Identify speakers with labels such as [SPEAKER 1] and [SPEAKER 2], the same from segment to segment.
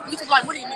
[SPEAKER 1] Which is like, what do you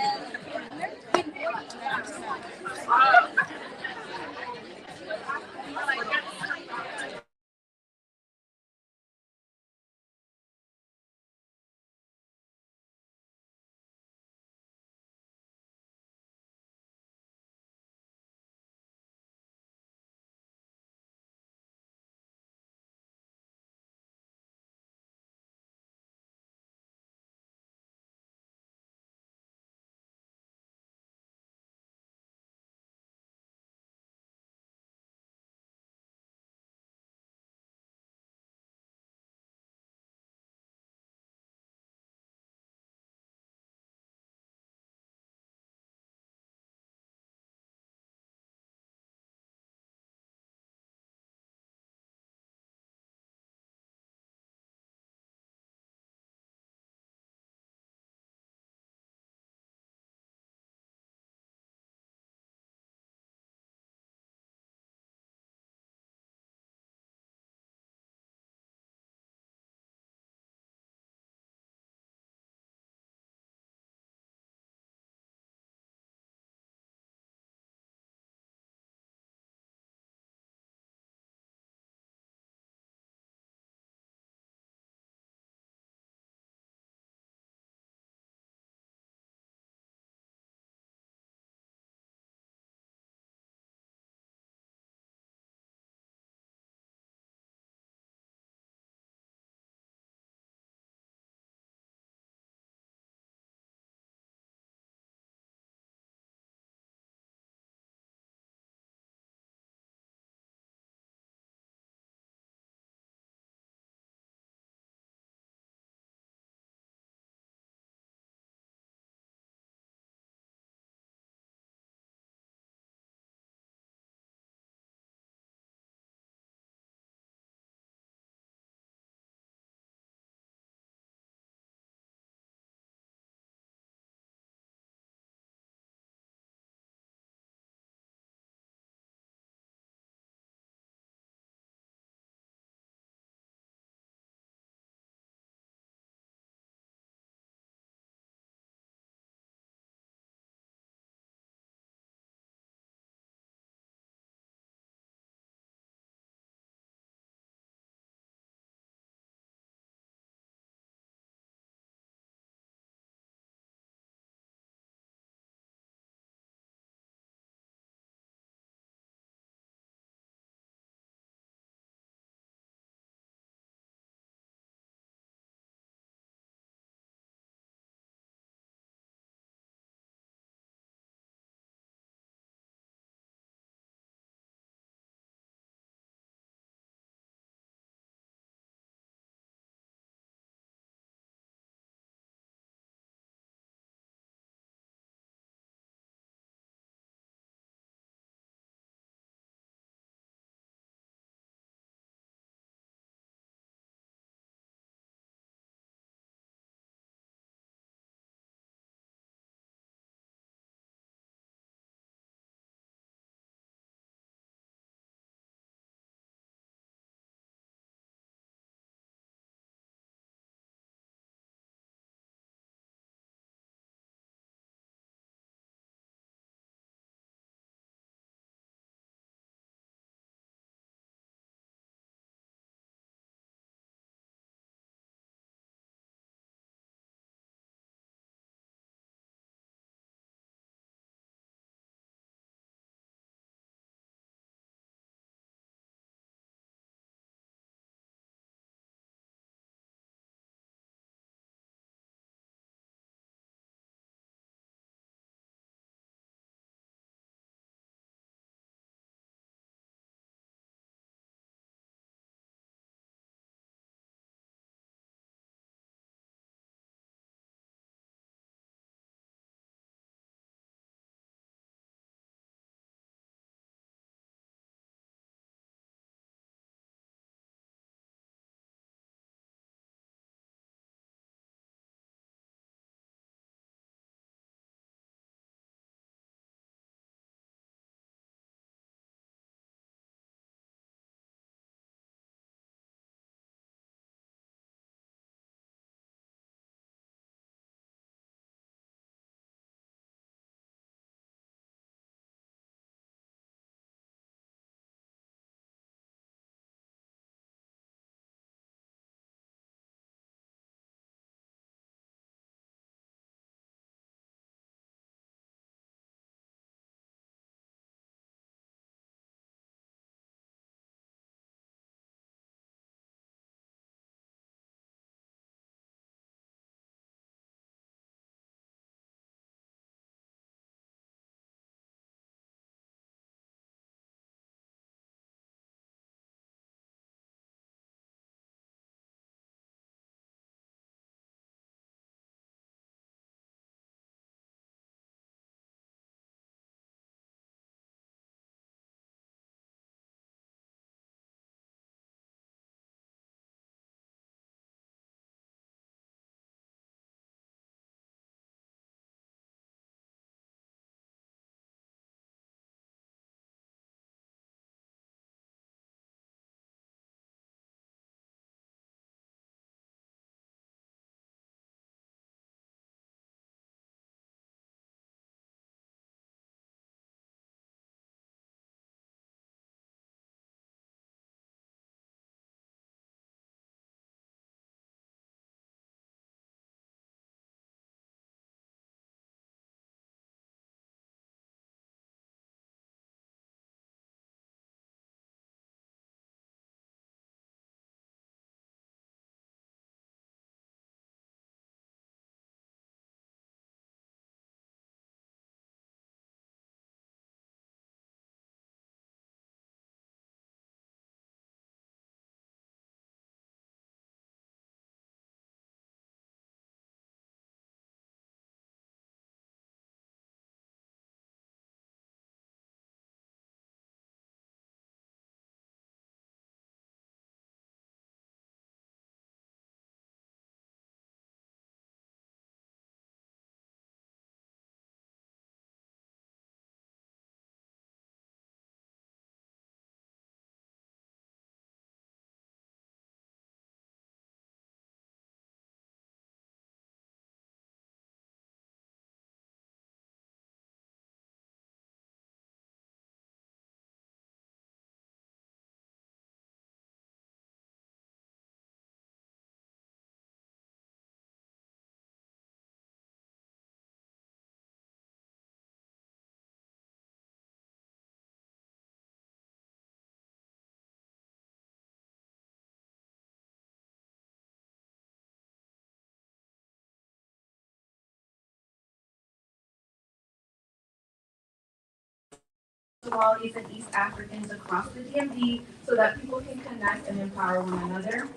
[SPEAKER 1] Somalis and East Africans across the DMV so that people can connect and empower one another.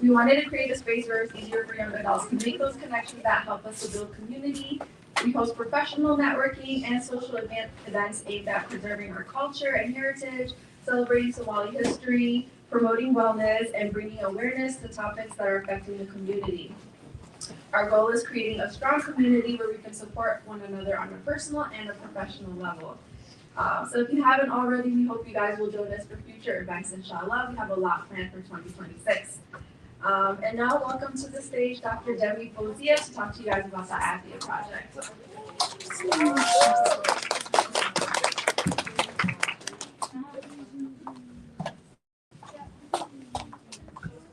[SPEAKER 1] We wanted to create a space where it's easier for young adults to make those connections that help us to build community. We host professional networking and social events aimed at preserving our culture and heritage, celebrating Somali history, promoting wellness, and bringing awareness to topics that are affecting the community. Our goal is creating a strong community where we can support one another on a personal and a professional level. So if you haven't already, we hope you guys will join us for future events, inshallah. We have a lot planned for 2026. And now welcome to the stage Dr. Demi Fozia to talk to you guys about the AFIA project.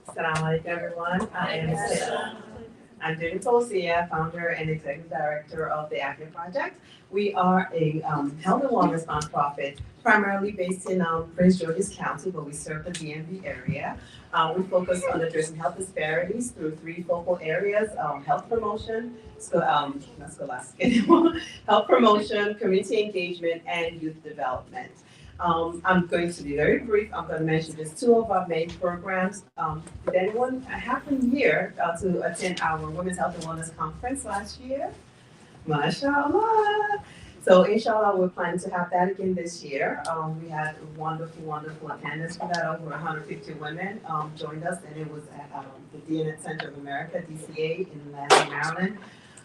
[SPEAKER 2] Assalamu alaikum, everyone. I'm Demi Fozia, founder and executive director of the AFIA project. We are a health and wellness nonprofit, primarily based in Prince George's County, but we serve the DMV area. We focus on addressing health disparities through 3 focal areas: health promotion, not scholastic anymore, health promotion, community engagement, and youth development. I'm going to be very brief. I'm going to mention just 2 of our main programs. Did anyone happen here to attend our Women's Health and Wellness Conference last year? MashaAllah. So inshallah, we're planning to have that again this year. We had wonderful attendance for that. Over 150 women joined us, and it was at the DNA Center of America, DCA, in Lansing, Maryland.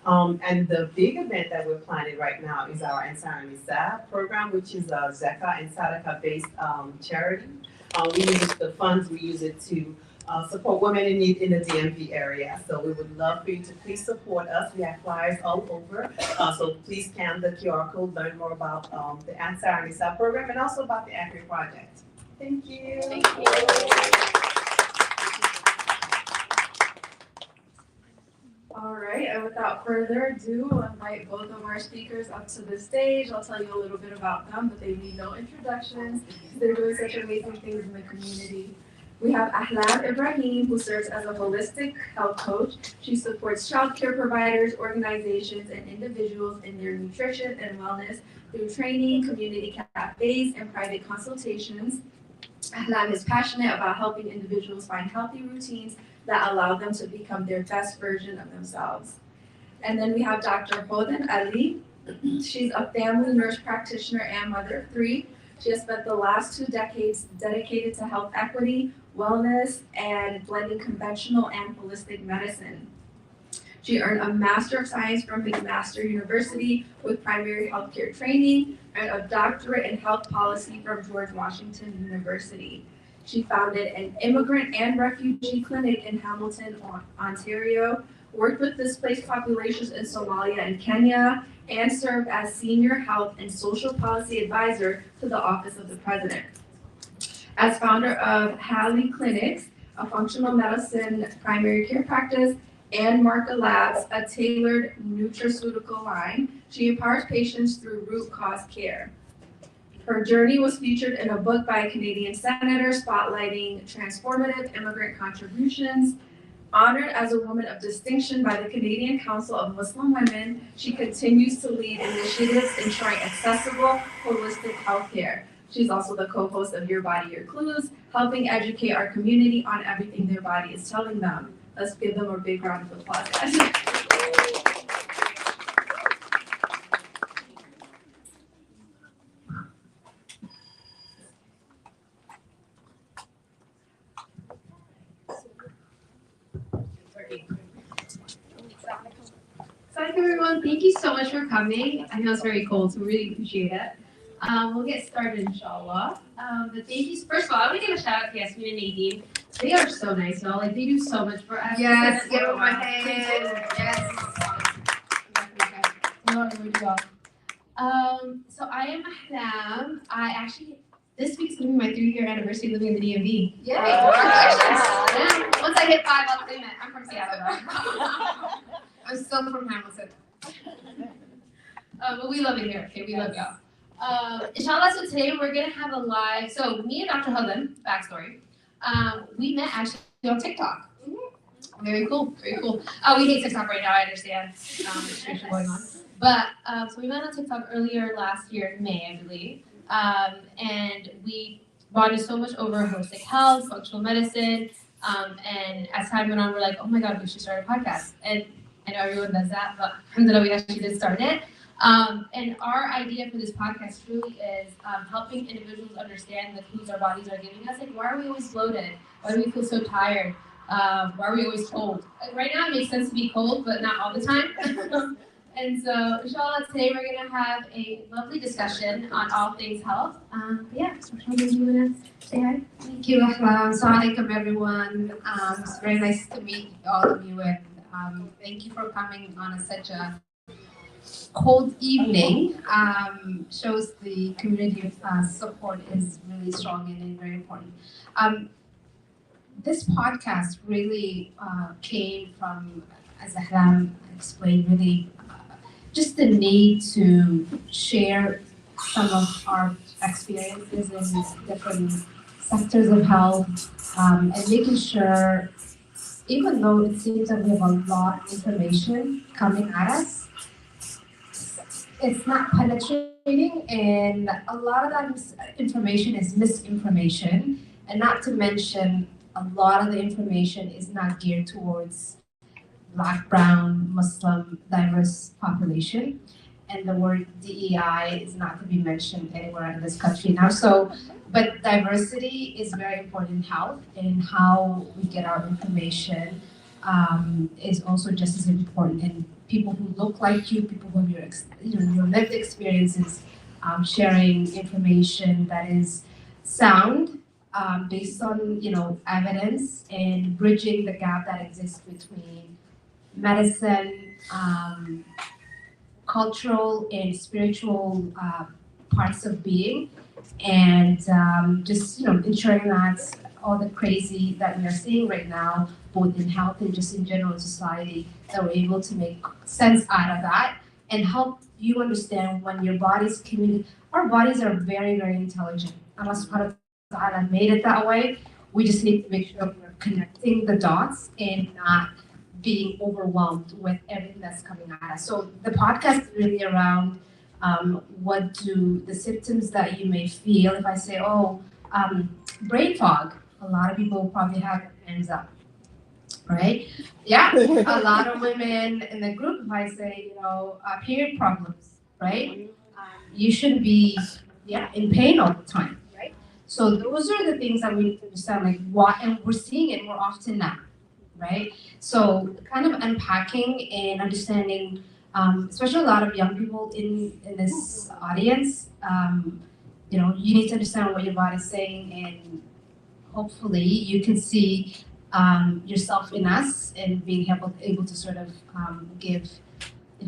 [SPEAKER 2] And the big event that we're planning right now is our Ansar Nisa program, which is a Zakah and Sadaqah based charity. We use the funds, we use it to support women in need in the DMV area. So we would love for you to please support us. We have flyers all over. So please scan the QR code, learn more about the Ansar Nisa program and also about the AFIA project. Thank you.
[SPEAKER 1] Thank you. All right, and without further ado, I'll invite both of our speakers up to the stage. I'll tell you a little bit about them, but they need no introductions. They're doing such amazing things in the community. We have Ahlaam Ibrahim, who serves as a holistic health coach. She supports childcare providers, organizations, and individuals in their nutrition and wellness through training, community cafes, and private consultations. Ahlaam is passionate about helping individuals find healthy routines that allow them to become their best version of themselves. And then we have Dr. Hodan and Ahlaam. She's a family nurse practitioner and mother of 3. She has spent the last 2 decades dedicated to health equity, wellness, and blending conventional and holistic medicine. She earned a Master of Science from McMaster University with primary healthcare training and a doctorate in health policy from George Washington University. She founded an immigrant and refugee clinic in Hamilton, Ontario, worked with displaced populations in Somalia and Kenya, and served as senior health and social policy advisor to the Office of the President. As founder of Halley Clinics, a functional medicine primary care practice, and Marca Labs, a tailored nutraceutical line, she empowers patients through root cause care. Her journey was featured in a book by a Canadian senator spotlighting transformative immigrant contributions. Honored as a woman of distinction by the Canadian Council of Muslim Women, she continues to lead initiatives ensuring accessible, holistic healthcare. She's also the co-host of Your Body, Your Clues, helping educate our community on everything their body is telling them. Let's give them a big round of applause, guys.
[SPEAKER 3] Hi everyone, thank you so much for coming. I know it's very cold, so we really appreciate it. We'll get started inshallah. But thank you. First of all, I want to give a shout out to Yasmin and Nadine. They are so nice, y'all. Like they do so much for us.
[SPEAKER 4] Yes, give them a hand. Yes.
[SPEAKER 3] So I am Ahlaam. This week's gonna be my 3-year anniversary living in the DMV.
[SPEAKER 4] Yay! Congratulations.
[SPEAKER 3] Once I hit 5, I'll claim it. I'm from Seattle though. I'm still from Hamilton. But we love it here, okay? We love y'all. Inshallah, so today we're gonna have a live, so me and Dr. Hodan, backstory, we met actually on TikTok. Very cool, very cool. We hate TikTok right now, I understand. Restriction going on. But, so we met on TikTok earlier last year in May, I believe. And we bonded so much over holistic health, functional medicine, and as time went on, we're like, oh my God, we should start a podcast. And I know everyone does that, but alhamdulillah, we actually did start it. And our idea for this podcast really is helping individuals understand the clues our bodies are giving us. Like, why are we always bloated? Why do we feel so tired? Why are we always cold? Like, right now, it makes sense to be cold, but not all the time. And so, inshallah, today we're going to have a lovely discussion on all things health. Yeah, so Shawla, do you want to say hi?
[SPEAKER 4] Thank you, Ahlaam. Assalamu alaikum, everyone. It's very nice to meet all of you, and thank you for coming on such a cold evening. Shows the community support is really strong and very important. This podcast really came from, as Ahlaam explained, really just the need to share some of our experiences in different sectors of health, and making sure, even though it seems that we have a lot of information coming at us, it's not penetrating, and a lot of that information is misinformation, and not to mention a lot of the information is not geared towards Black, brown, Muslim, diverse population. And the word DEI is not to be mentioned anywhere in this country now. So, but diversity is very important in health, and how we get our information is also just as important. And people who look like you, people who have your lived experiences, sharing information that is sound, based on evidence, and bridging the gap that exists between medicine, cultural and spiritual parts of being, and just ensuring that all the crazy that we are seeing right now, both in health and just in general society, that we're able to make sense out of that and help you understand when your body's community. Our bodies are very, very intelligent. Allah subhanahu wa ta'ala made it that way. We just need to make sure we're connecting the dots and not being overwhelmed with everything that's coming at us. So the podcast is really around what do the symptoms that you may feel. If I say, brain fog, a lot of people probably have hands up, right? Yeah, a lot of women in the group, if I say, period problems, right? You shouldn't be, in pain all the time, right? So those are the things that we need to understand, like what, and we're seeing it more often now, right? So kind of unpacking and understanding, especially a lot of young people in this audience, you need to understand what your body's saying, and hopefully you can see yourself in us and being able to sort of give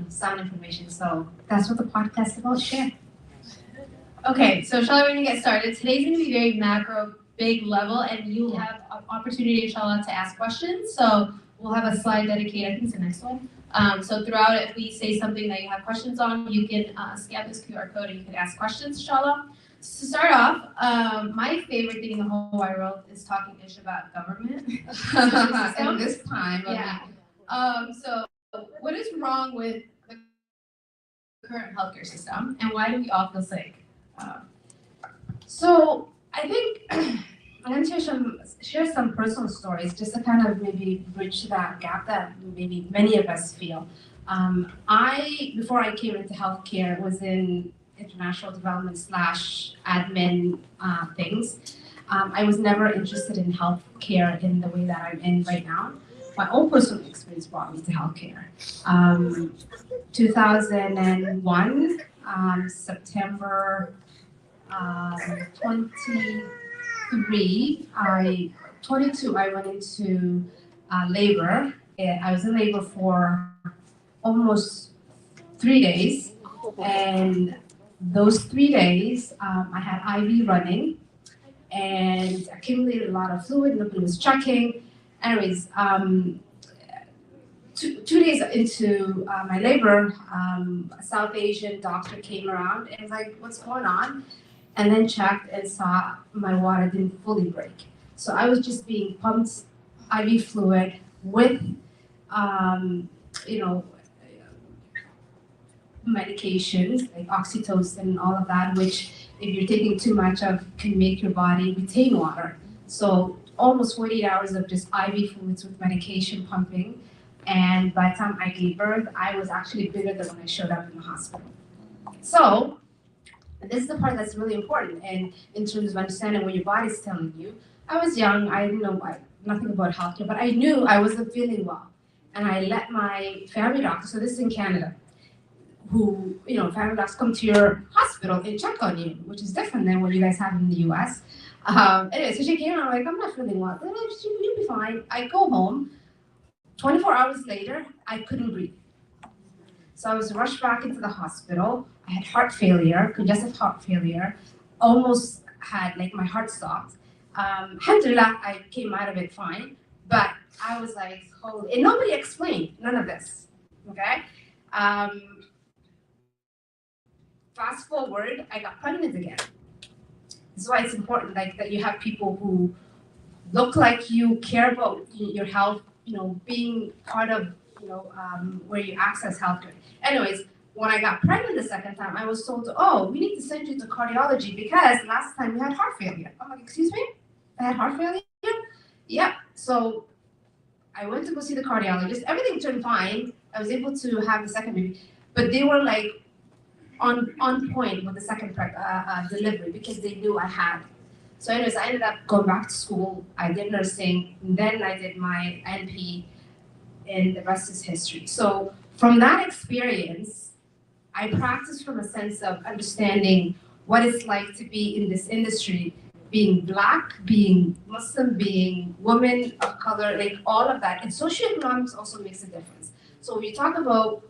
[SPEAKER 4] sound information. So that's what the podcast is about. Share.
[SPEAKER 3] Okay, so inshallah, we're going to get started. Today's going to be very macro, big level, and you'll have an opportunity, inshallah, to ask questions. So we'll have a slide dedicated, I think it's the next one. So throughout it, if we say something that you have questions on, you can scan this QR code and you can ask questions, inshallah. So to start off, my favorite thing in the whole wide world is talking ish about government.
[SPEAKER 4] And this time,
[SPEAKER 3] So what is wrong with the current healthcare system, and why do we all feel sick?
[SPEAKER 4] So I think I'm going to share some personal stories just to kind of maybe bridge that gap that maybe many of us feel. Before I came into healthcare, was in international development / admin things. I was never interested in healthcare in the way that I'm in right now. My own personal experience brought me to healthcare. 2001, September 22, I went into labor. I was in labor for almost 3 days, and those 3 days I had IV running and accumulated a lot of fluid. Nobody was checking. Anyways, 2 days into my labor, a South Asian doctor came around and was like, "What's going on?" And then checked and saw my water didn't fully break. So I was just being pumped IV fluid with, medications like oxytocin and all of that, which if you're taking too much of can make your body retain water. So almost 48 hours of just IV fluids with medication pumping. And by the time I gave birth, I was actually bigger than when I showed up in the hospital. So this is the part that's really important. And in terms of understanding what your body's telling you, I was young, I didn't know nothing about healthcare, but I knew I wasn't feeling well. And I let my family doctor, so this is in Canada, who, family doctors come to your hospital and check on you, which is different than what you guys have in the US. Anyway, so she came and I'm like, I'm not feeling well. They're like, you'll be fine. I go home. 24 hours later, I couldn't breathe. So I was rushed back into the hospital. I had heart failure, congestive heart failure, almost had my heart stopped. Alhamdulillah, I came out of it fine, but I was like, holy, and nobody explained none of this, okay? Fast forward, I got pregnant again. This is why it's important that you have people who look like you, care about your health, being part of, where you access healthcare. Anyways, when I got pregnant the second time, I was told, oh, we need to send you to cardiology because last time you had heart failure. I'm like, excuse me? I had heart failure? Yeah. So I went to go see the cardiologist. Everything turned fine. I was able to have the second baby. But they were on point with the second delivery because they knew I had. So anyways, I ended up going back to school. I did nursing, and then I did my NP, and the rest is history. So from that experience, I practiced from a sense of understanding what it's like to be in this industry, being Black, being Muslim, being woman of color, all of that. And socioeconomics also makes a difference. So when you talk about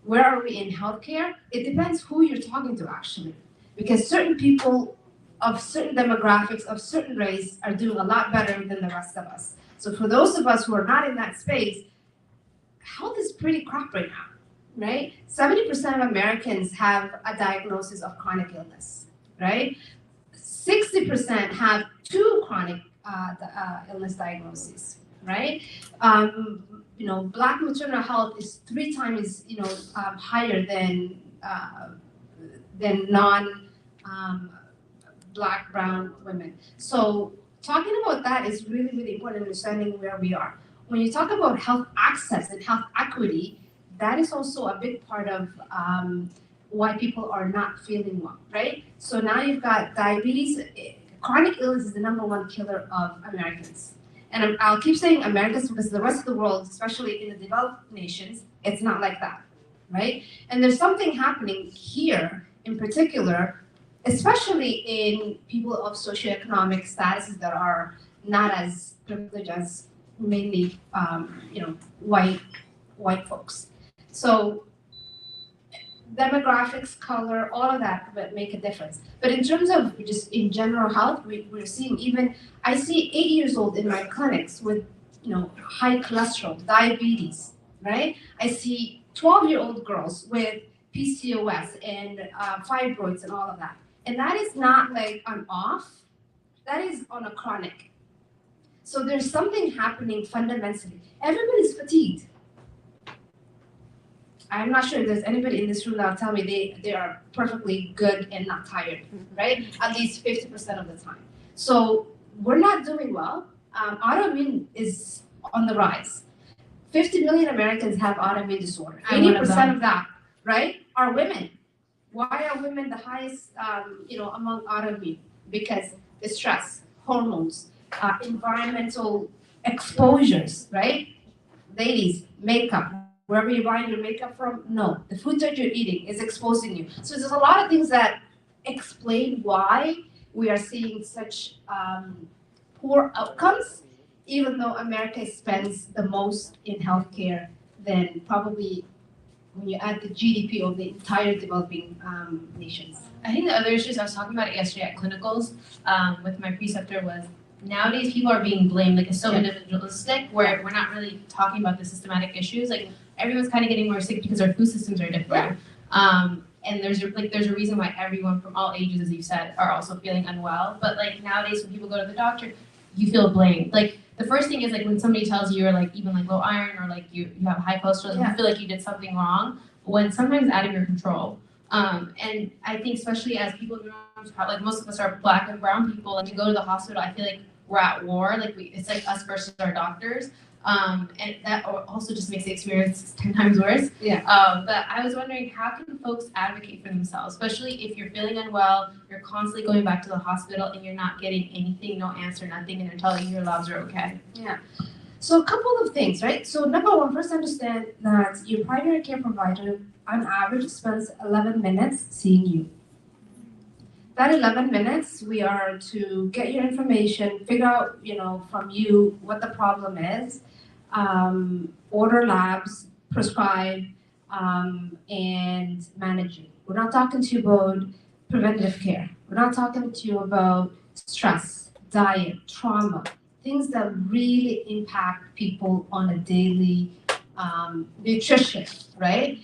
[SPEAKER 4] where are we in healthcare, it depends who you're talking to actually. Because certain people of certain demographics, of certain race, are doing a lot better than the rest of us. So for those of us who are not in that space, health is pretty crap right now, right? 70% of Americans have a diagnosis of chronic illness, right? 60% have 2 chronic illness diagnoses, right? Black maternal health is 3 times, higher than non Black, brown women. So talking about that is really, really important, understanding where we are. When you talk about health access and health equity, that is also a big part of why people are not feeling well, right? So now you've got diabetes. Chronic illness is the #1 killer of Americans. And I'll keep saying Americans because the rest of the world, especially in the developed nations, it's not like that, right? And there's something happening here in particular, especially in people of socioeconomic statuses that are not as privileged as mainly, white folks. So demographics, color, all of that would make a difference. But in terms of just in general health, we're seeing I see 8 years old in my clinics with, high cholesterol, diabetes, right? I see 12-year-old girls with PCOS and fibroids and all of that. And that is not on off, that is on a chronic. So there's something happening fundamentally. Everybody's fatigued. I'm not sure if there's anybody in this room that will tell me they are perfectly good and not tired, right? At least 50% of the time. So we're not doing well. Autoimmune is on the rise. 50 million Americans have autoimmune disorder. 80% of that, right, are women. Why are women the highest, among autoimmune? Because the stress, hormones, environmental exposures, right? Ladies, makeup. Wherever you're buying your makeup from, no. The food that you're eating is exposing you. So there's a lot of things that explain why we are seeing such poor outcomes, even though America spends the most in healthcare than probably when you add the GDP of the entire developing nations.
[SPEAKER 3] I think the other issues I was talking about it yesterday at clinicals with my preceptor was nowadays people are being blamed, it's so individualistic where we're not really talking about the systematic issues. Everyone's kind of getting more sick because our food systems are different. And there's a reason why everyone from all ages, as you said, are also feeling unwell. But nowadays when people go to the doctor, you feel blamed. The first thing is when somebody tells you you're even low iron or you have high cholesterol, you feel like you did something wrong. when sometimes out of your control. And I think especially as people in the rooms, like most of us are Black and brown people, and we go to the hospital, I feel like we're at war. Like it's like us versus our doctors. And that also just makes the experience 10 times worse.
[SPEAKER 4] Yeah.
[SPEAKER 3] But I was wondering, how can folks advocate for themselves, especially if you're feeling unwell, you're constantly going back to the hospital, and you're not getting anything, no answer, nothing, and they're telling you your labs are okay.
[SPEAKER 4] So a couple of things, right? So number one, first understand that your primary care provider on average spends 11 minutes seeing you. That 11 minutes, we are to get your information, figure out, from you what the problem is, order labs, prescribe, and manage it. We're not talking to you about preventative care. We're not talking to you about stress, diet, trauma, things that really impact people on a daily nutrition, right?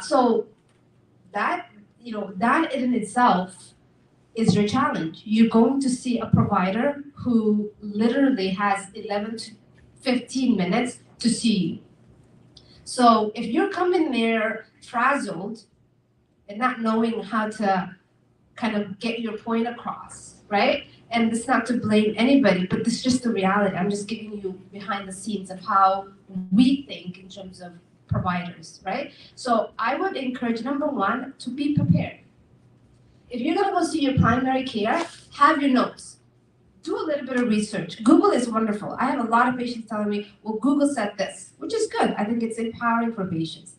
[SPEAKER 4] So that in itself is your challenge. You're going to see a provider who literally has 11 to 15 minutes to see you. So if you're coming there frazzled and not knowing how to kind of get your point across, right? And it's not to blame anybody, but this is just the reality. I'm just giving you behind the scenes of how we think in terms of providers, right? So I would encourage, number one, to be prepared. If you're gonna go see your primary care, have your notes. Do a little bit of research. Google is wonderful. I have a lot of patients telling me, well, Google said this, which is good. I think it's empowering for patients.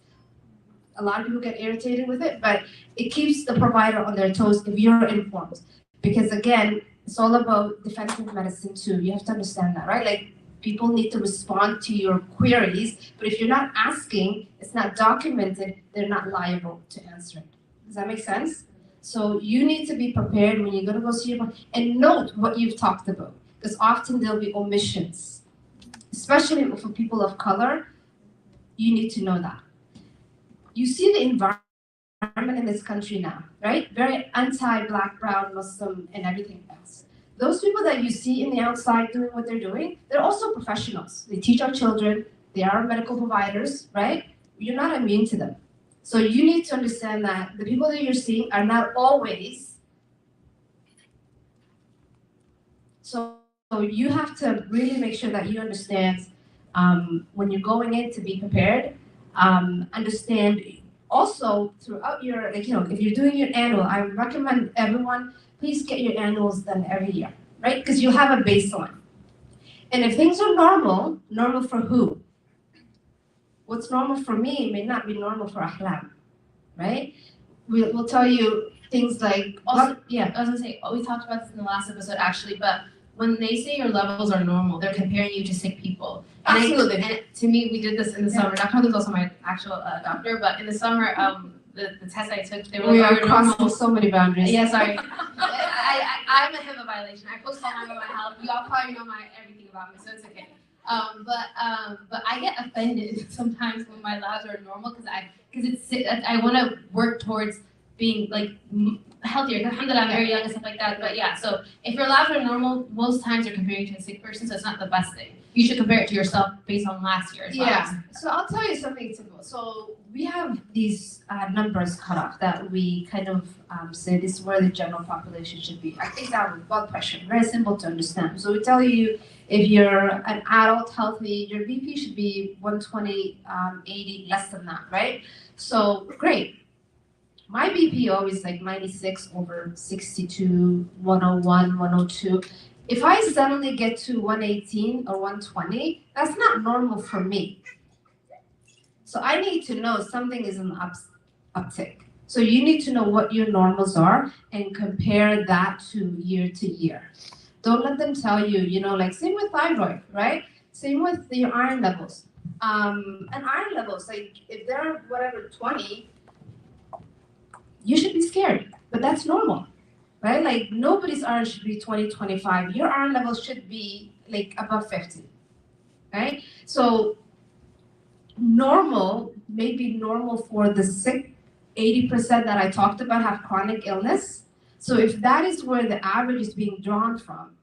[SPEAKER 4] A lot of people get irritated with it, but it keeps the provider on their toes if you're informed. Because again, it's all about defensive medicine too. You have to understand that, right? Like people need to respond to your queries, but if you're not asking, it's not documented, they're not liable to answer it. Does that make sense? So you need to be prepared when you're gonna go see your and note what you've talked about. Because often there'll be omissions. Especially for people of color, you need to know that. You see the environment in this country now, right? Very anti-Black, brown, Muslim, and everything else. Those people that you see in the outside doing what they're doing, they're also professionals. They teach our children, they are medical providers, right? You're not immune to them. So you need to understand that the people that you're seeing are not always. So you have to really make sure that you understand when you're going in to be prepared. Understand also throughout your, if you're doing your annual, I recommend everyone, please get your annuals done every year, right? Because you have a baseline. And if things are normal for who? What's normal for me may not be normal for Ahlaam, right? We'll tell you things like,
[SPEAKER 3] I was gonna say, we talked about this in the last episode actually, but when they say your levels are normal, they're comparing you to sick people.
[SPEAKER 4] Absolutely.
[SPEAKER 3] And to me, we did this in the summer. Dr. Hodan is also my actual doctor, but in the summer, the test I took, they were
[SPEAKER 4] we
[SPEAKER 3] like,
[SPEAKER 4] are
[SPEAKER 3] "You're
[SPEAKER 4] crossing
[SPEAKER 3] normal."
[SPEAKER 4] so many boundaries.
[SPEAKER 3] Yeah, sorry. I'm a HIPAA violation. I post all my health. You all probably know everything about me, so it's okay. But I get offended sometimes when my labs are normal because I want to work towards being like healthier. Alhamdulillah, I'm very young and stuff like that. But yeah, so if your labs are normal, most times you're comparing to a sick person, so it's not the best thing. You should compare it to yourself based on last year's labs.
[SPEAKER 4] So I'll tell you something simple. So we have these numbers cut off that we kind of say this is where the general population should be. I think that with blood pressure, very simple to understand. So we tell you if you're an adult, healthy, your BP should be 120, 80, less than that, right? So great. My BP always like 96 over 62, 101, 102. If I suddenly get to 118 or 120, that's not normal for me. So I need to know something is an uptick. So you need to know what your normals are and compare that to year. Don't let them tell you, like same with thyroid, right? Same with your iron levels. And iron levels, like if they're 20, you should be scared, but that's normal, right? Like nobody's iron should be 20, 25. Your iron levels should be like above 50, right? So normal may be normal for the sick 80% that I talked about have chronic illness. So if that is where the average is being drawn from,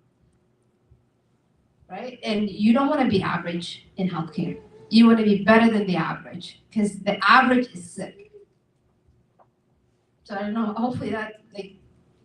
[SPEAKER 4] right? And you don't want to be average in healthcare. You want to be better than the average because the average is sick. So I don't know, hopefully that, like,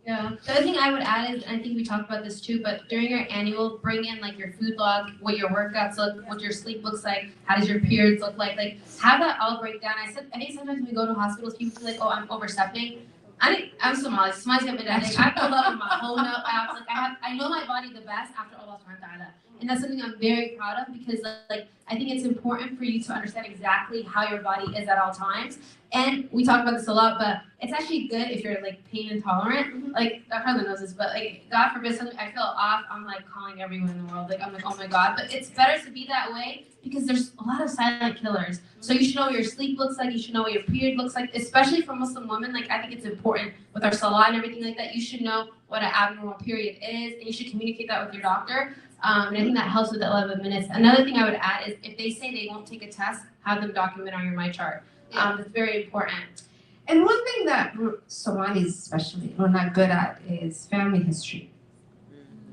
[SPEAKER 3] Yeah. The other thing I would add is, and I think we talked about this too, but during your annual, bring in like your food log, what your workouts look, what your sleep looks like, how does your periods look like have that all break down. I think sometimes when we go to hospitals, people feel like, oh, I'm overstepping. I'm Somali. Somali's got like I pull up with my whole nut out. Like I know my body the best after all that time. And that's something I'm very proud of because like I think it's important for you to understand exactly how your body is at all times. And we talk about this a lot, but it's actually good if you're like pain intolerant. Like Dr. Harlan knows this, but like God forbid something I feel off, I'm like calling everyone in the world. Like I'm like, oh my God. But it's better to be that way because there's a lot of silent killers. So you should know what your sleep looks like, you should know what your period looks like, especially for Muslim women. Like I think it's important with our salah and everything like that. You should know what an abnormal period is, and you should communicate that with your doctor. And I think that helps with the 11 minutes. Another thing I would add is if they say they won't take a test, have them document on your MyChart. It's very important.
[SPEAKER 4] and one thing that Somalis especially, we're not good at is family history.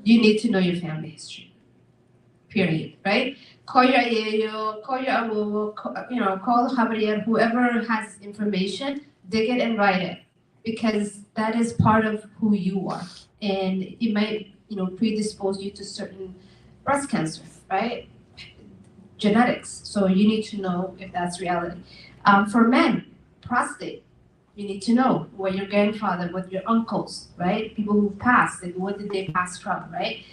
[SPEAKER 4] You need to know your family history. Period. Right? Call your ayo, call your awu, call the Habriya, whoever has information, dig it and write it. Because that is part of who you are. And it might, predispose you to certain breast cancer, right? Genetics. So you need to know if that's reality. For men, prostate. You need to know what your grandfather, what your uncles, right? People who passed, like what did they pass from, right?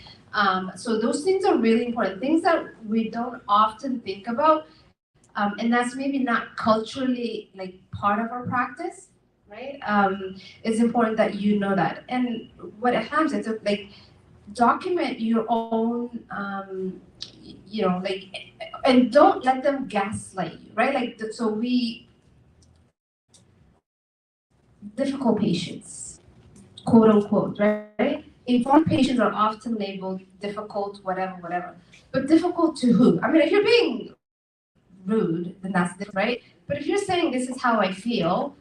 [SPEAKER 4] So those things are really important. Things that we don't often think about, and that's maybe not culturally like part of our practice, right? It's important that you know that. And what it happens, it's like document your own, and don't let them gaslight you, right? Like, so difficult patients, quote unquote, right? Informed patients are often labeled difficult, whatever. But difficult to who? I mean, if you're being rude, then that's different, right? But if you're saying this is how I feel,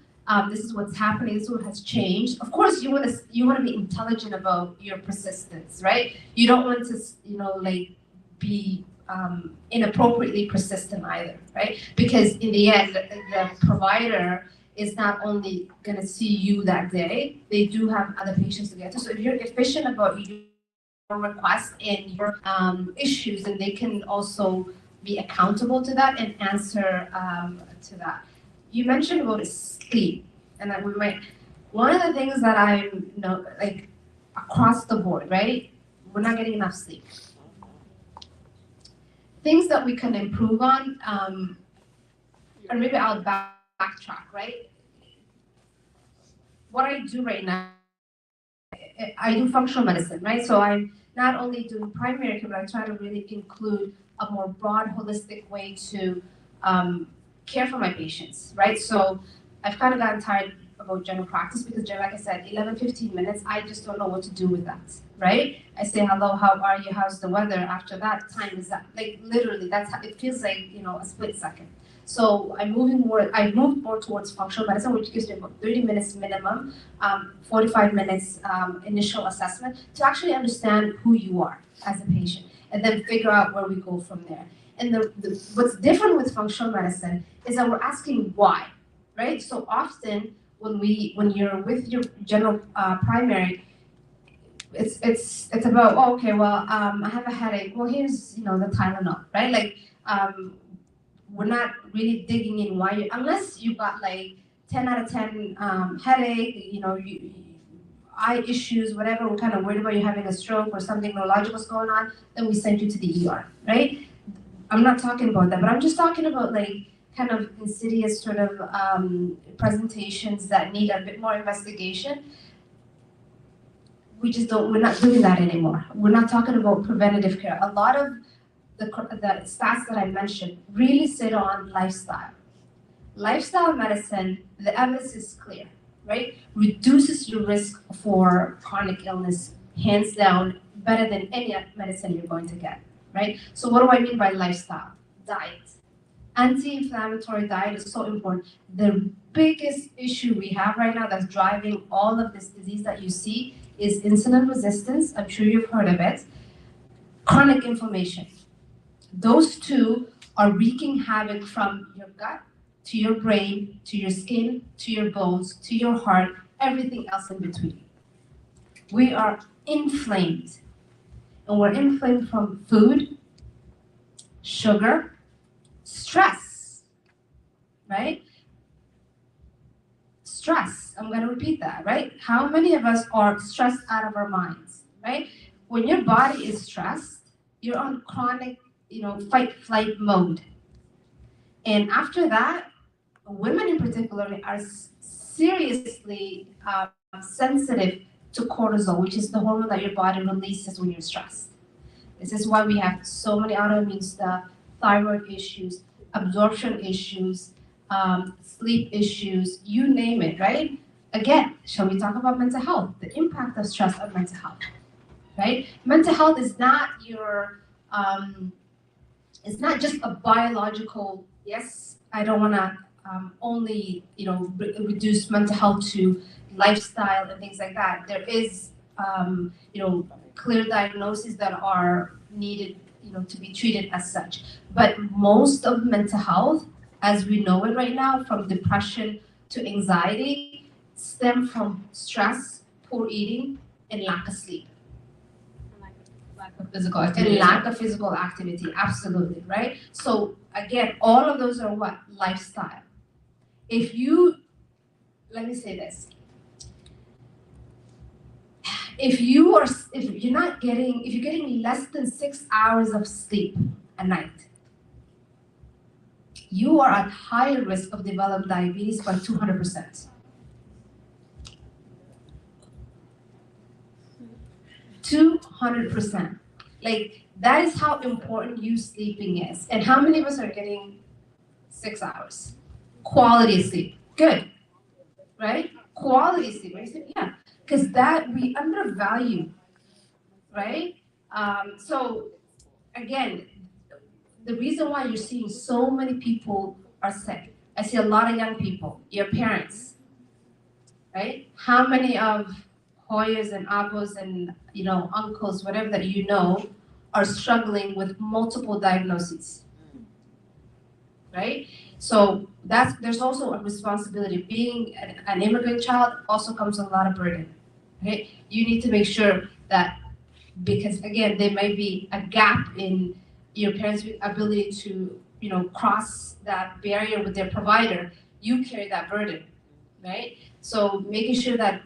[SPEAKER 4] this is what's happening, this is what has changed. Of course, you want to be intelligent about your persistence, right? You don't want to, be inappropriately persistent either, right? Because in the end, the provider is not only going to see you that day, they do have other patients to get to. So if you're efficient about your requests and your issues, then they can also be accountable to that and answer to that. You mentioned about sleep, and that one of the things that I know, like across the board, right? We're not getting enough sleep. Things that we can improve on, and maybe I'll backtrack, right? What I do right now, I do functional medicine, right? So I'm not only doing primary care, but I try to really include a more broad, holistic way to care for my patients, right? So I've kind of gotten tired about general practice because, like I said, 11, 15 minutes, I just don't know what to do with that, right? I say, hello, how are you? How's the weather? After that, time is up. Like literally, that's how it feels like, a split second. So I moved more towards functional medicine, which gives me about 30 minutes minimum, 45 minutes initial assessment to actually understand who you are as a patient and then figure out where we go from there. And what's different with functional medicine is that we're asking why, right? So often when you're with your general primary, it's about, oh, okay, well, I have a headache. Well, here's the Tylenol, right? Like we're not really digging in why unless you got like 10 out of 10 headache, eye issues, whatever. We're kind of worried about you having a stroke or something neurological going on. Then we send you to the ER, right? I'm not talking about that, but I'm just talking about like kind of insidious sort of presentations that need a bit more investigation. We're not doing that anymore. We're not talking about preventative care. A lot of the stats that I mentioned really sit on lifestyle. Lifestyle medicine, the evidence is clear, right? Reduces your risk for chronic illness, hands down, better than any medicine you're going to get, right? So what do I mean by lifestyle? Diet. Anti-inflammatory diet is so important. The biggest issue we have right now that's driving all of this disease that you see is insulin resistance. I'm sure you've heard of it. Chronic inflammation. Those two are wreaking havoc from your gut to your brain, to your skin, to your bones, to your heart, everything else in between. We are inflamed, and we're inflamed from food, sugar, stress, right? Stress, I'm gonna repeat that, right? How many of us are stressed out of our minds, right? When your body is stressed, you're on chronic, fight flight mode. And after that, women in particular are seriously sensitive to cortisol, which is the hormone that your body releases when you're stressed. This is why we have so many autoimmune stuff, thyroid issues, absorption issues, sleep issues, you name it, right? Again, shall we talk about mental health, the impact of stress on mental health, right? Mental health is not it's not just a biological, yes, I don't want to only, reduce mental health to lifestyle and things like that. There is, clear diagnoses that are needed, to be treated as such. But most of mental health, as we know it right now, from depression to anxiety, stem from stress, poor eating, and lack of sleep.
[SPEAKER 3] Lack of physical activity.
[SPEAKER 4] And lack of physical activity, absolutely, right? So again, all of those are what? Lifestyle. Let me say this. If you're getting less than 6 hours of sleep a night, you are at higher risk of developing diabetes by 200%. 200%. Like, that is how important you sleeping is. And how many of us are getting 6 hours? Quality sleep. Good. Right? Quality sleep. Right? Yeah. Because that we undervalue. Right? So, again, the reason why you're seeing so many people are sick. I see a lot of young people, your parents. Right? How many of Hoyas and Abos and uncles, whatever that are struggling with multiple diagnoses, right? So there's also a responsibility. Being an immigrant child also comes with a lot of burden, right? You need to make sure that, because again, there may be a gap in your parents' ability to cross that barrier with their provider. You carry that burden, right? So making sure that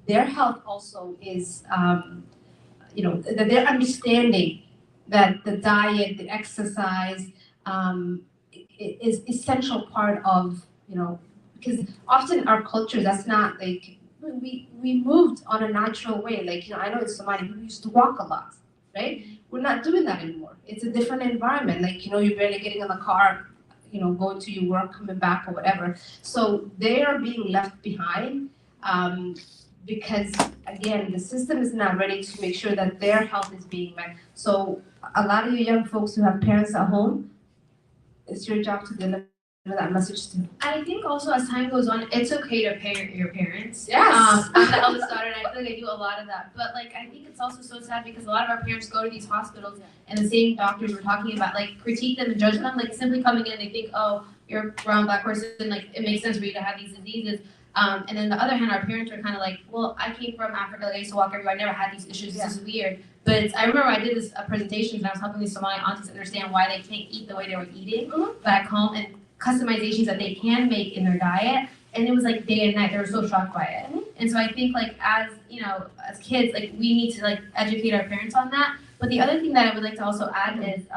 [SPEAKER 4] their health also is, that they're understanding that the diet, the exercise, is essential part of, because often our culture, that's not like, we moved on a natural way. Like, I know in Somalia, we used to walk a lot, right? We're not doing that anymore. It's a different environment. Like, you're barely getting in the car, going to your work, coming back or whatever. So they are being left behind. Because again, the system is not ready to make sure that their health is being met. So a lot of you young folks who have parents at home, it's your job to deliver that message to them.
[SPEAKER 3] I think also as time goes on, it's okay to parent your parents.
[SPEAKER 4] Yes.
[SPEAKER 3] I'm the eldest daughter, and I feel like I do a lot of that. But like, I think it's also so sad because a lot of our parents go to these hospitals, and the same doctors we're talking about, like, critique them and judge them, like simply coming in, they think, oh, you're a brown black person, like it makes sense for you to have these diseases. And then the other hand, our parents are kind of like, well, I came from Africa, like I used to walk everywhere, I never had these issues, this is weird. But I remember I did this presentation and I was helping these Somali aunties understand why they can't eat the way they were eating back home and customizations that they can make in their diet. And it was like day and night, they were so shocked by it. And so I think like as kids, like we need to like educate our parents on that. But the other thing that I would like to also add is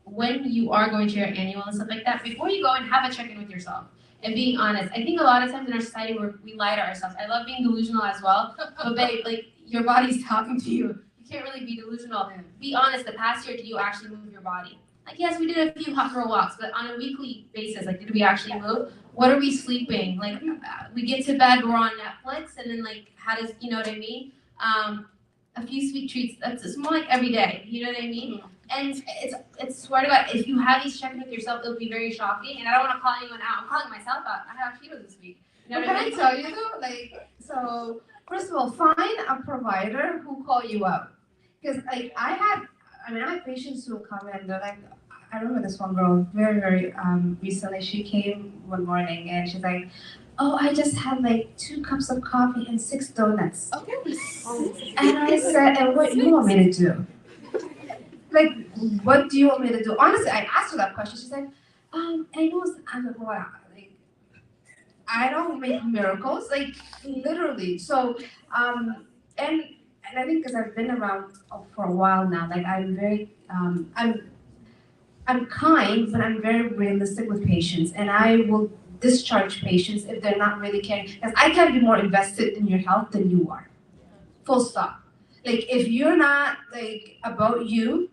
[SPEAKER 3] when you are going to your annual and stuff like that, before you go and have a check-in with yourself. And being honest, I think a lot of times in our society we lie to ourselves. I love being delusional as well, but babe, like your body's talking to you. You can't really be delusional. Be honest. The past year, did you actually move your body? Like yes, we did a few hot girl walks, but on a weekly basis, like did we actually move? What are we sleeping? Like we get to bed, we're on Netflix, and then like how does what I mean? A few sweet treats. It's more like every day. You know what I mean? And it's swear to God, if you have these check-ins with yourself, it'll be very shocking. And I don't want to call anyone out. I'm calling myself out. I have keto this week. You know what I mean?
[SPEAKER 4] Can I tell you though? Like, so first of all, find a provider who call you up. Because like I have patients who come in, they're like, I remember this one girl very recently. She came one morning and she's like, "Oh, I just had like 2 cups of coffee and 6 donuts."
[SPEAKER 1] Okay.
[SPEAKER 4] And I said, "And what do you want me to do? Like, what do you want me to do?" Honestly, I asked her that question. She's like, I know." I'm like, "Wow, like, I don't make miracles, like literally." So, and I think because I've been around for a while now, like I'm very, I'm kind, but I'm very realistic with patients, and I will discharge patients if they're not really caring. Because I can't be more invested in your health than you are. Full stop. Like if you're not like about you,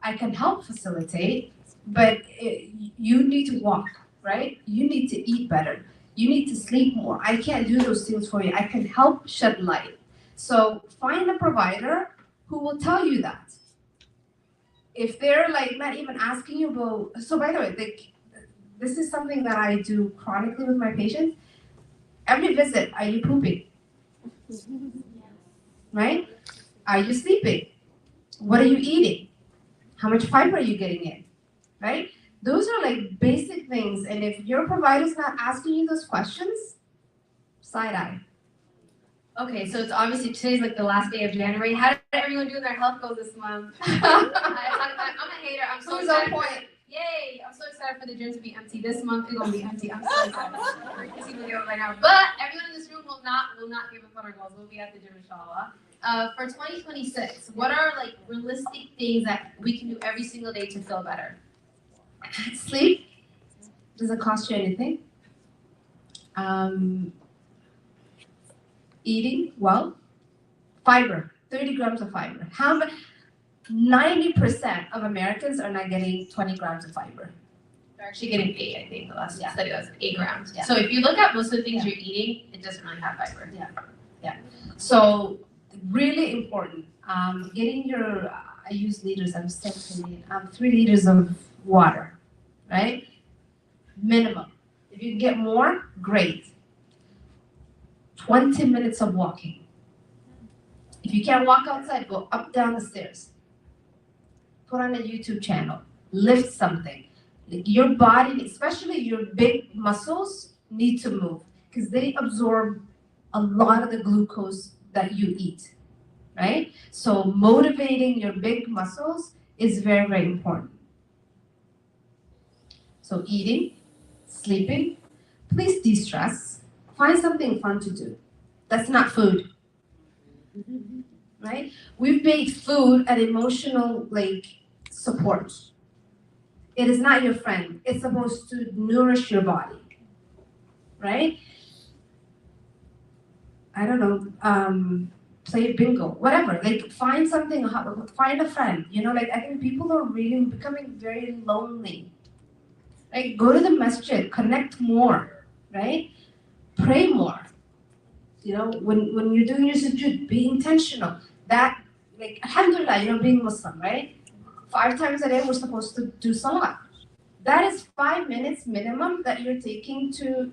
[SPEAKER 4] I can help facilitate, but you need to walk, right? You need to eat better. You need to sleep more. I can't do those things for you. I can help shed light. So find a provider who will tell you that. If they're like not even asking you about, so by the way, like this is something that I do chronically with my patients. Every visit, are you pooping? Right? Are you sleeping? What are you eating? How much fiber are you getting in? Right? Those are like basic things. And if your provider's not asking you those questions, side eye.
[SPEAKER 3] Okay, so it's obviously today's like the last day of January. How did everyone do in their health goals this month? I'm a hater. I'm so
[SPEAKER 4] Who's on
[SPEAKER 3] excited.
[SPEAKER 4] point?
[SPEAKER 3] Yay! I'm so excited for the gym to be empty. This month it's gonna be empty. I'm so excited. See what we right now. But everyone in this room will not give up on our goals. We'll be at the gym, inshallah. For 2026, what are like realistic things that we can do every single day to feel better?
[SPEAKER 4] Sleep doesn't cost you anything. Eating well, fiber, 30 grams of fiber. 90% of Americans are not getting 20 grams of fiber.
[SPEAKER 3] They're actually getting 8, I think. The last study was 8 grams.
[SPEAKER 4] Yeah.
[SPEAKER 3] So if you look at most of the things you're eating, it doesn't really have fiber.
[SPEAKER 4] So really important. Getting your, I use liters, I'm still 3 liters of water, right? Minimum. If you can get more, great. 20 minutes of walking. If you can't walk outside, go up, down the stairs. Put on a YouTube channel. Lift something. Like your body, especially your big muscles, need to move because they absorb a lot of the glucose that you eat, right? So motivating your big muscles is very important. So eating, sleeping, please de-stress. Find something fun to do. That's not food, right? We've made food an emotional like support. It is not your friend. It's supposed to nourish your body, right? I don't know, play bingo, whatever. Like find something, find a friend. You know, like I think people are really becoming very lonely. Like go to the masjid, connect more, right? Pray more. You know, when you're doing your sujood, be intentional. That, like, alhamdulillah, you know, being Muslim, right? 5 times a day we're supposed to do salah. That is 5 minutes minimum that you're taking to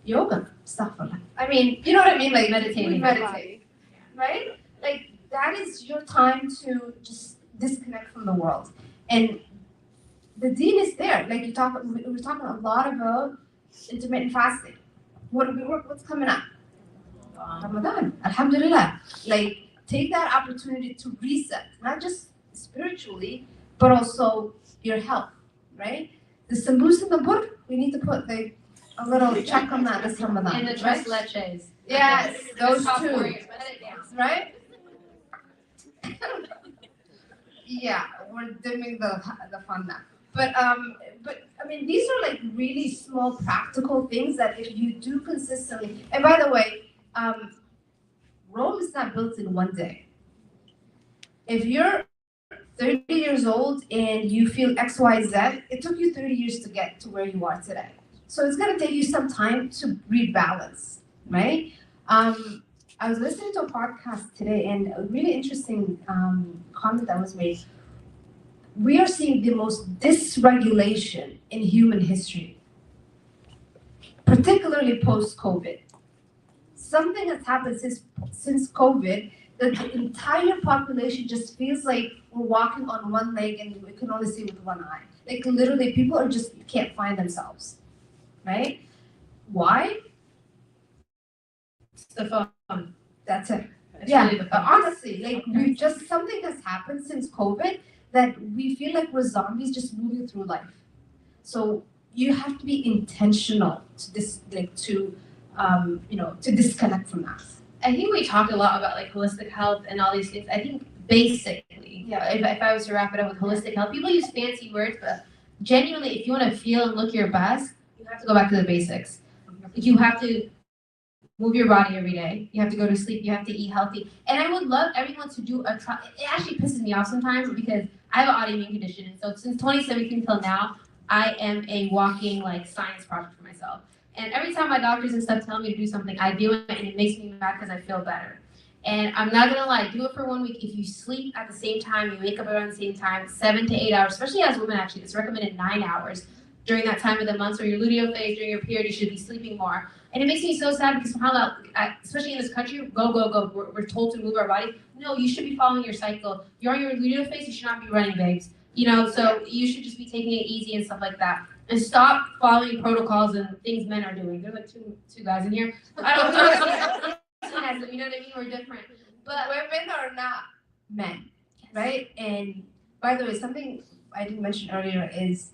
[SPEAKER 4] yoga. Astaghfirullah. I mean, you know what I mean? Like
[SPEAKER 3] Meditating.
[SPEAKER 4] meditate, right? Like that is your time to just disconnect from the world. And the deen is there. Like we're talking a lot about intermittent fasting. What's coming up? Ramadan. Alhamdulillah. Like take that opportunity to reset, not just spiritually, but also your health, right? The sambusa and the bur, we need to put like a little check on that this Ramadan.
[SPEAKER 3] And the tres leches.
[SPEAKER 4] Yes, those
[SPEAKER 3] Top
[SPEAKER 4] two,
[SPEAKER 3] warriors, let it down.
[SPEAKER 4] right? Yeah, we're dimming the fun now. But I mean, these are like really small practical things that if you do consistently, and by the way, Rome is not built in one day. If you're 30 years old and you feel XYZ, it took you 30 years to get to where you are today. So it's gonna take you some time to rebalance, right? I was listening to a podcast today and a really interesting comment that was made. We are seeing the most dysregulation in human history, particularly post-COVID. Something has happened since COVID that the entire population just feels like or walking on one leg and we can only see with one eye. Like literally, people are just can't find themselves, right? Why?
[SPEAKER 3] It's the phone.
[SPEAKER 4] That's it.
[SPEAKER 3] It's
[SPEAKER 4] Yeah,
[SPEAKER 3] really the phone.
[SPEAKER 4] honestly, like we just something has happened since COVID that we feel like we're zombies just moving through life. So you have to be intentional to to disconnect from that.
[SPEAKER 3] I think we talked a lot about like holistic health and all these things. I think basically, if I was to wrap it up with holistic health, people use fancy words, but genuinely, if you want to feel and look your best, you have to go back to the basics. You have to move your body every day. You have to go to sleep. You have to eat healthy. And I would love everyone to do a trial. It actually pisses me off sometimes because I have an autoimmune condition. And so since 2017 till now, I am a walking like science project for myself. And every time my doctors and stuff tell me to do something, I do it and it makes me mad because I feel better. And I'm not gonna lie, do it for 1 week. If you sleep at the same time, you wake up around the same time, 7 to 8 hours, especially as women actually, it's recommended 9 hours during that time of the month. So your luteal phase, during your period, you should be sleeping more. And it makes me so sad because somehow, especially in this country, go. We're told to move our body. No, you should be following your cycle. You're on your luteal phase, you should not be running, babes. So you should just be taking it easy and stuff like that. And stop following protocols and things men are doing. There's like two guys in here. I don't know. You know what I mean? We're different. But
[SPEAKER 4] Women are not men, right? And by the way, something I didn't mention earlier is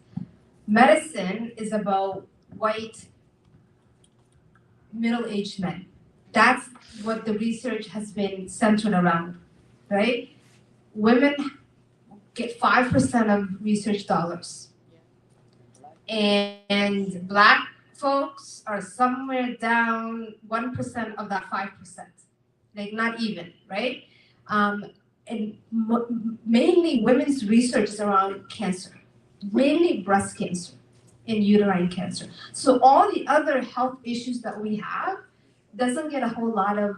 [SPEAKER 4] medicine is about white middle-aged men. That's what the research has been centered around, right? Women get 5% of research dollars. And black folks are somewhere down 1% of that 5%. Like not even, right? And mainly women's research is around cancer, mainly breast cancer and uterine cancer. So all the other health issues that we have doesn't get a whole lot of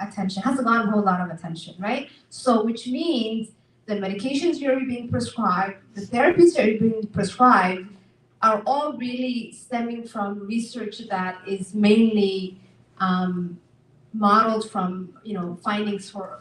[SPEAKER 4] attention, hasn't gotten a whole lot of attention, right? So which means the medications you're being prescribed, the therapies that are being prescribed are all really stemming from research that is mainly modeled from findings for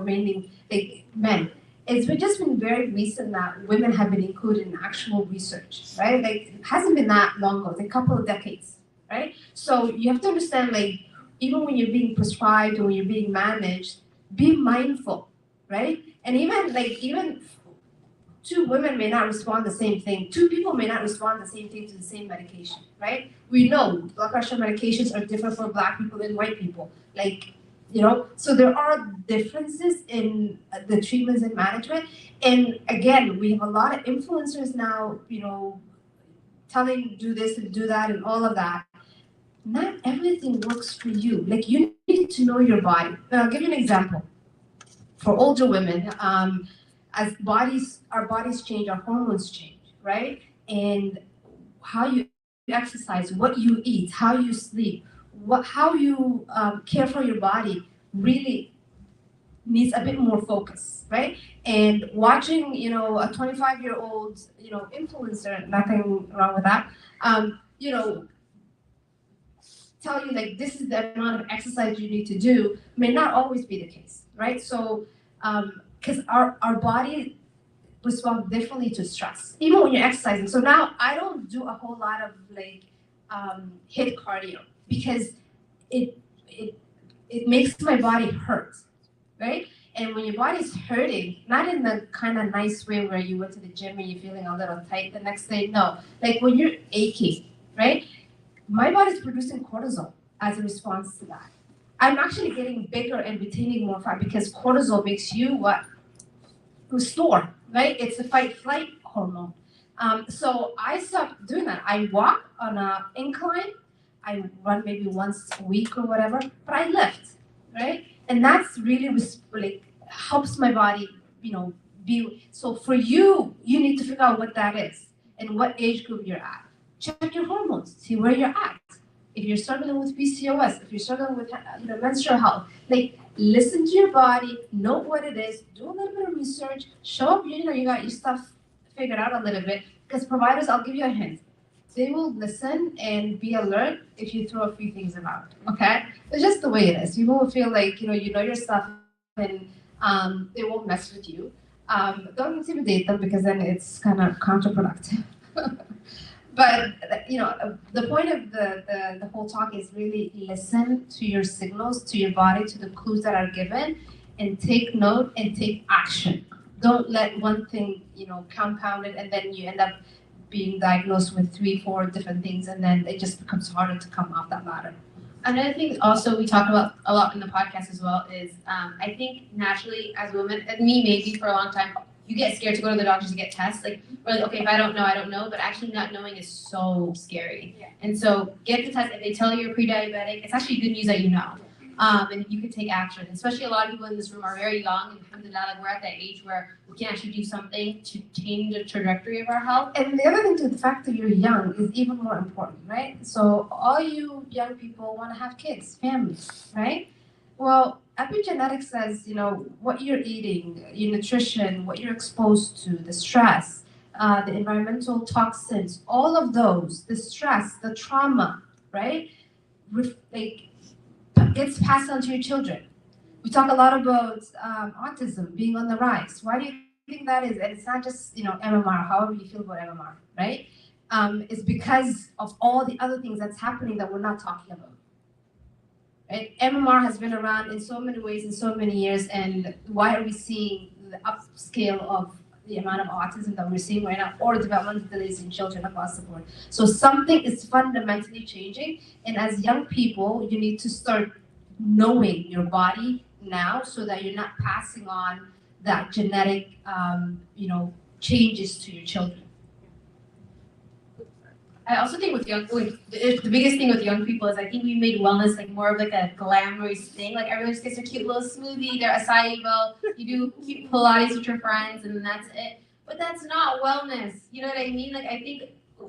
[SPEAKER 4] mainly like men. It's just been very recent that women have been included in actual research, right? Like it hasn't been that long ago, it's a couple of decades, right? So you have to understand, like, even when you're being prescribed or when you're being managed, be mindful, right? And even two women may not respond the same thing. Two people may not respond the same thing to the same medication, right? We know blood pressure medications are different for black people and white people. So there are differences in the treatments and management. And again, we have a lot of influencers now, telling do this and do that and all of that. Not everything works for you. Like you need to know your body. And I'll give you an example. For older women, as our bodies change, our hormones change, right? And how you exercise, what you eat, how you sleep, how you care for your body really needs a bit more focus, right? And watching, a 25-year-old, influencer, nothing wrong with that, tell you like this is the amount of exercise you need to do may not always be the case, right? So, because our body responds differently to stress, even when you're exercising. So now I don't do a whole lot of HIIT cardio because it makes my body hurt, right? And when your body's hurting, not in the kind of nice way where you went to the gym and you're feeling a little tight the next day, no. Like when you're aching, right? My body's producing cortisol as a response to that. I'm actually getting bigger and retaining more fat because cortisol makes you what? Restore, right? It's a fight-flight hormone. So I stopped doing that. I walk on an incline. I run maybe once a week or whatever, but I lift, right? And that's really helps my body, be. So for you, you need to figure out what that is and what age group you're at. Check your hormones, see where you're at. If you're struggling with PCOS, if you're struggling with menstrual health, listen to your body, know what it is, do a little bit of research, show up, you got your stuff figured out a little bit, because providers, I'll give you a hint. They will listen and be alert if you throw a few things about, okay? It's just the way it is. People will feel like, you know your stuff and they won't mess with you. Don't intimidate them because then it's kind of counterproductive. But the point of the whole talk is really listen to your signals, to your body, to the clues that are given, and take note and take action. Don't let one thing, compound it, and then you end up being diagnosed with 3, 4 different things, and then it just becomes harder to come off that ladder.
[SPEAKER 3] Another thing also we talk about a lot in the podcast as well is I think naturally as women, and me maybe for a long time, you get scared to go to the doctors to get tests. Like we're like, okay, if I don't know, I don't know. But actually not knowing is so scary.
[SPEAKER 1] Yeah.
[SPEAKER 3] And so get the test. If they tell you you're pre-diabetic, it's actually good news that you know. And you can take action. Especially a lot of people in this room are very young, and alhamdulillah, like we're at that age where we can actually do something to change the trajectory of our health.
[SPEAKER 4] And the other thing too, the fact that you're young is even more important, right? So all you young people want to have kids, families, right? Well, epigenetics says, what you're eating, your nutrition, what you're exposed to, the stress, the environmental toxins, all of those, the stress, the trauma, right? Gets passed on to your children. We talk a lot about autism being on the rise. Why do you think that is? And it's not just MMR, however you feel about MMR, right? It's because of all the other things that's happening that we're not talking about. Right? MMR has been around in so many ways in so many years, and why are we seeing the upscale of the amount of autism that we're seeing right now, or developmental delays in children across the board? So something is fundamentally changing, and as young people, you need to start knowing your body now so that you're not passing on that genetic, changes to your children.
[SPEAKER 3] I also think the biggest thing with young people is I think we made wellness like more of like a glamorous thing. Like everyone just gets their cute little smoothie, their acai bowl. You do cute Pilates with your friends, and then that's it. But that's not wellness. You know what I mean? Like I think,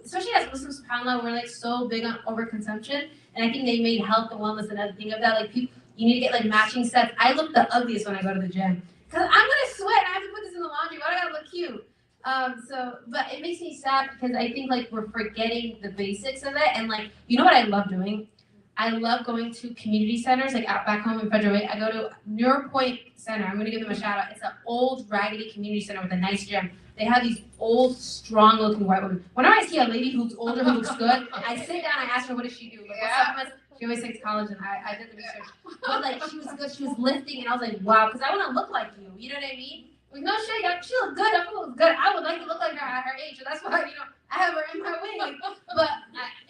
[SPEAKER 3] especially as Muslims, subhanAllah, we're like so big on overconsumption, and I think they made health and wellness another thing of that. Like people, you need to get like matching sets. I look the ugliest when I go to the gym because I'm gonna sweat. And I have to put this in the laundry. Why do I gotta look cute? But it makes me sad because I think like we're forgetting the basics of it. And like, you know what I love doing? I love going to community centers, like out back home in Federal Way. I go to Muir Point Center. I'm gonna give them a shout out. It's an old raggedy community center with a nice gym. They have these old, strong-looking white women. Whenever I see a lady who's older who looks good, I sit down, I ask her, what does she do? Like, what's up, miss? She always takes collagen. I did the research. But like, she was good. She was lifting, and I was like, wow, because I want to look like you. You know what I mean? Like, no shit, she looked good. I look good. I would like to look like her at her age. So that's why, I have her in my wing.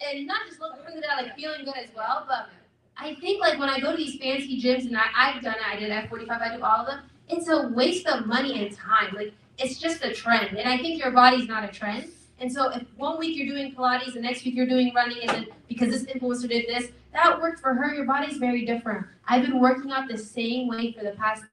[SPEAKER 3] And not just looking good, like feeling good as well. But I think like when I go to these fancy gyms, and I've done it, I did F45, I do all of them. It's a waste of money and time. Like it's just a trend, and I think your body's not a trend. And so if 1 week you're doing Pilates, the next week you're doing running, and then because this influencer did this, that worked for her. Your body's very different. I've been working out the same way for the past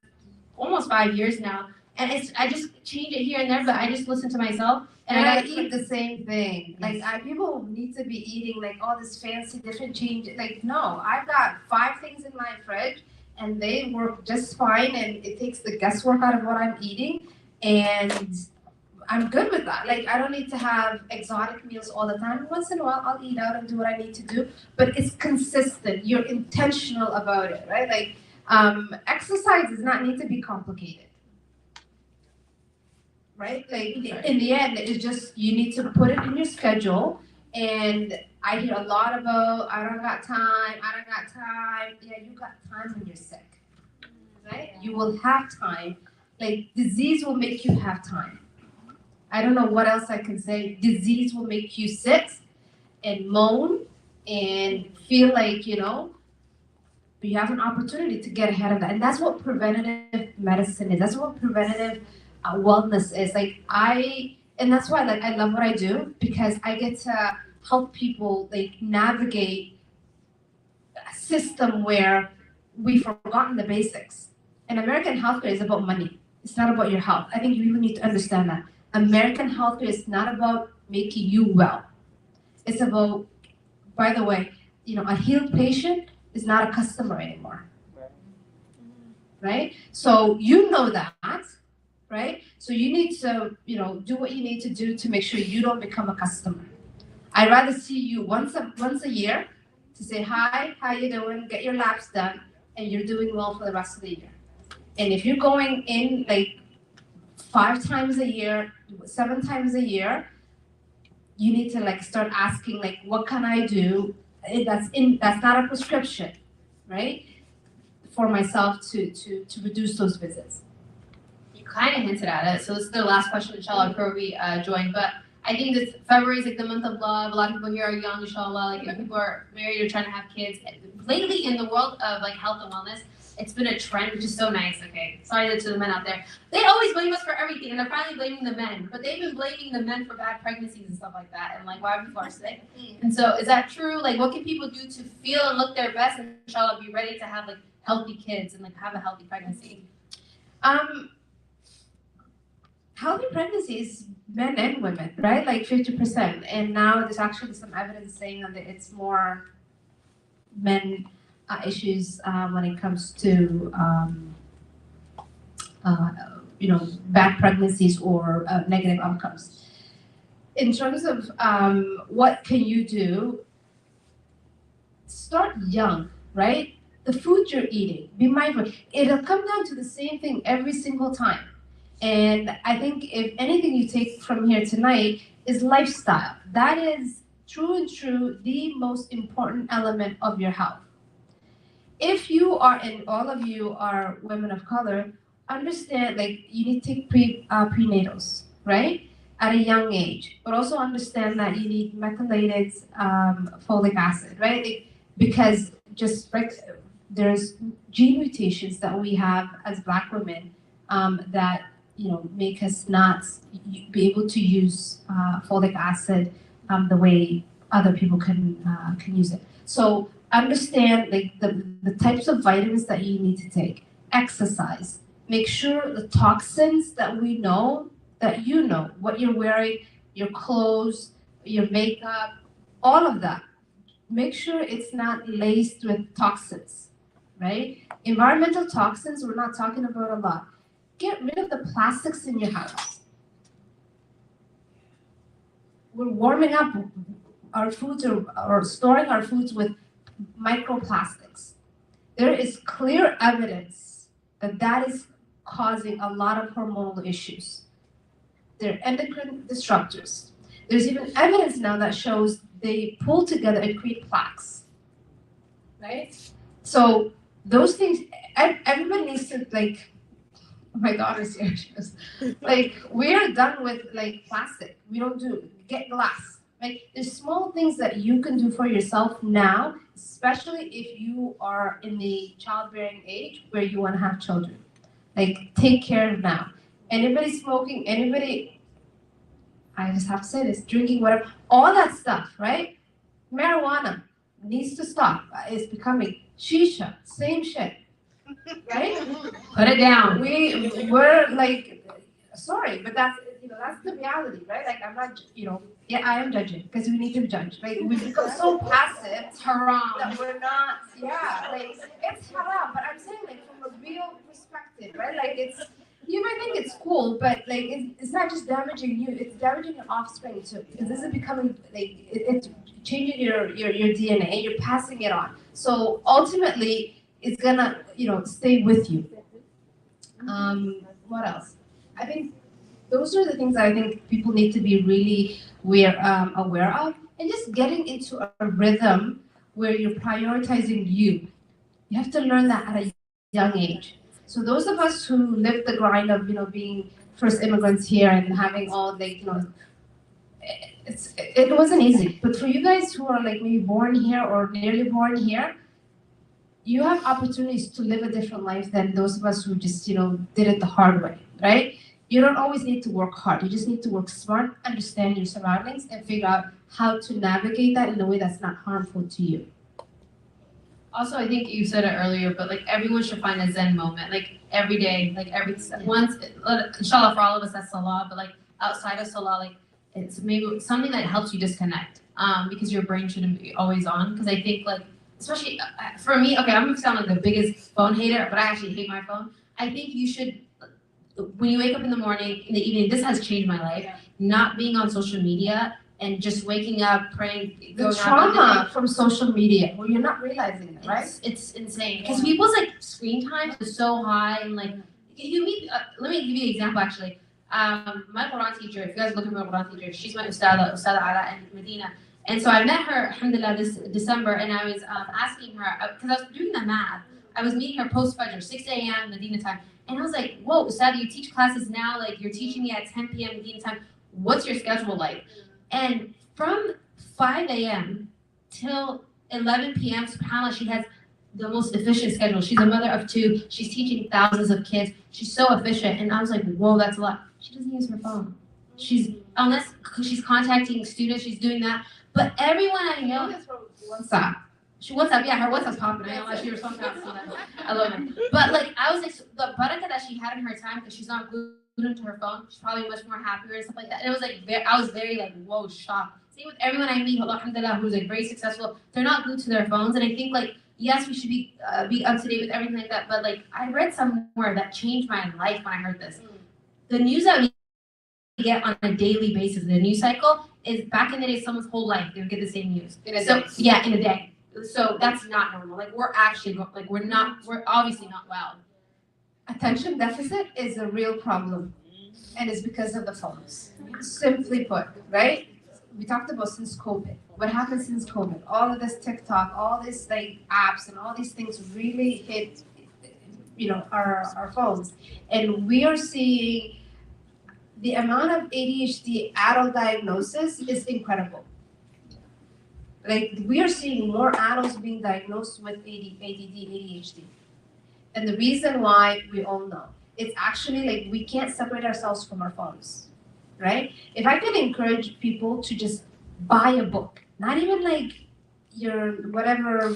[SPEAKER 3] almost 5 years now. And I just change it here and there, but I just listen to myself.
[SPEAKER 4] And I eat the same thing. Like people need to be eating like all this fancy different change. Like no, I've got 5 things in my fridge, and they work just fine. And it takes the guesswork out of what I'm eating, and I'm good with that. Like I don't need to have exotic meals all the time. Once in a while, I'll eat out and do what I need to do. But it's consistent. You're intentional about it, right? Like exercise does not need to be complicated. Right? Like in the end, it's just you need to put it in your schedule. And I hear a lot about I don't got time. Yeah, you got time when you're sick. Right? You will have time. Like disease will make you have time. I don't know what else I can say. Disease will make you sit and moan and feel like, but you have an opportunity to get ahead of that. And that's what preventative medicine is. That's what preventative wellness is. And that's why I love what I do, because I get to help people navigate a system where we've forgotten the basics. And American healthcare is about money. It's not about your health. I think you really need to understand that. American healthcare is not about making you well. It's about, by the way, a healed patient is not a customer anymore. Right? So you know that. Right? So you need to, do what you need to do to make sure you don't become a customer. I'd rather see you once a year to say, hi, how you doing? Get your labs done, and you're doing well for the rest of the year. And if you're going in 5 times a year, 7 times a year, you need to like start asking like, what can I do? That's not a prescription, right? For myself to reduce those visits.
[SPEAKER 3] You kind of hinted at it, so this is the last question, inshallah, before we join. But I think this February is like the month of love. A lot of people here are young, inshallah. Like if people are married or trying to have kids. Lately, in the world of like health and wellness, it's been a trend, which is so nice. Okay, sorry to the men out there. They always blame us for everything, and they're finally blaming the men. But they've been blaming the men for bad pregnancies and stuff like that, and like why people are sick. And so, is that true? Like, what can people do to feel and look their best, and inshallah, be ready to have like healthy kids and like have a healthy pregnancy?
[SPEAKER 4] Healthy pregnancies, men and women, right? Like 50%. And now there's actually some evidence saying that it's more men issues when it comes to bad pregnancies or negative outcomes. In terms of what can you do, start young, right? The food you're eating, be mindful. It'll come down to the same thing every single time. And I think if anything you take from here tonight is lifestyle. That is true the most important element of your health. If you are, and all of you are women of color, understand like you need to take prenatals, right? At a young age, but also understand that you need methylated folic acid, right? Because just like there's gene mutations that we have as Black women that make us not be able to use folic acid the way other people can use it. So understand like the types of vitamins that you need to take. Exercise. Make sure the toxins that we know, that what you're wearing, your clothes, your makeup, all of that. Make sure it's not laced with toxins, right? Environmental toxins, we're not talking about a lot. Get rid of the plastics in your house. We're warming up our foods or storing our foods with microplastics. There is clear evidence that is causing a lot of hormonal issues. They're endocrine disruptors. There's even evidence now that shows they pull together and create plaques, right? So those things, everybody needs to like, my daughter's here, she goes, like, we're done with like plastic. We don't get glass. Like, there's small things that you can do for yourself now, especially if you are in the childbearing age where you want to have children. Like, take care of now. Anybody smoking, I just have to say this, drinking, whatever, all that stuff, right? Marijuana needs to stop. It's becoming shisha, same shit, right?
[SPEAKER 3] Put it down.
[SPEAKER 4] We're like, sorry, but that's the reality, right? Like, I'm not, yeah, I am judging because we need to judge. Like, we become so passive.
[SPEAKER 3] It's haram.
[SPEAKER 4] That we're not, like, it's haram. But I'm saying, like, from a real perspective, right? Like, you might think it's cool, but like, it's not just damaging you; it's damaging your offspring too. Because this is becoming like it's changing your DNA. You're passing it on. So ultimately, it's gonna stay with you. What else? I think those are the things that I think people need to be really aware of, and just getting into a rhythm where you're prioritizing you. You have to learn that at a young age. So those of us who lived the grind of being first immigrants here and having all it wasn't easy. But for you guys who are like maybe born here or nearly born here, you have opportunities to live a different life than those of us who just did it the hard way, right? You don't always need to work hard. You just need to work smart, understand your surroundings, and figure out how to navigate that in a way that's not harmful to you.
[SPEAKER 3] Also, I think you said it earlier, but like everyone should find a Zen moment, like every day, like once, inshallah for all of us that's Salah, but like outside of Salah, like it's maybe something that helps you disconnect, because your brain shouldn't be always on. Because I think like, especially for me, okay, I'm gonna sound like the biggest phone hater, but I actually hate my phone. I think you should, when you wake up in the morning, in the evening, this has changed my life, not being on social media and just waking up, praying,
[SPEAKER 4] the trauma from social media, well, you're not realizing it, right?
[SPEAKER 3] It's insane because people's like screen time is so high, and like you meet. Let me give you an example. Actually, My Quran teacher, if you guys look at my Quran teacher, she's my Ustada Ala in Medina. And so I met her, alhamdulillah, this December, and I was asking her, because I was doing the math, I was meeting her post-Fajr, 6 a.m. Medina time, and I was like, whoa, Ustada, you teach classes now, like you're teaching me at 10 p.m. Medina time, what's your schedule like? And from 5 a.m. till 11 p.m., subhanAllah, she has the most efficient schedule. She's a mother of two. She's teaching thousands of kids. She's so efficient. And I was like, whoa, that's a lot. She doesn't use her phone. Unless she's contacting students, she's doing that. But everyone I know has WhatsApp. WhatsApp, yeah, her WhatsApp's popping. I know she responds fast to that. I love it. But like, I was like, the barakah that she had in her time, because she's not glued into her phone, she's probably much more happier and stuff like that. And it was like, I was very like, whoa, shocked. Same with everyone I meet, alhamdulillah, who's like very successful. They're not glued to their phones. And I think like, yes, we should be up to date with everything like that. But like, I read somewhere that changed my life when I heard this. The news that we get on a daily basis, the news cycle, is back in the day, someone's whole life, they would get the same news. In a day. So that's not normal. Like, we're actually, like, we're obviously not well.
[SPEAKER 4] Attention deficit is a real problem, and it's because of the phones. Simply put, right? We talked about since COVID. What happened since COVID? All of this TikTok, all these like apps, and all these things really hit, our phones, and we are seeing the amount of ADHD adult diagnosis is incredible. Like, we are seeing more adults being diagnosed with ADD, ADHD. And the reason why, we all know. It's actually like we can't separate ourselves from our phones, right? If I could encourage people to just buy a book, not even like your whatever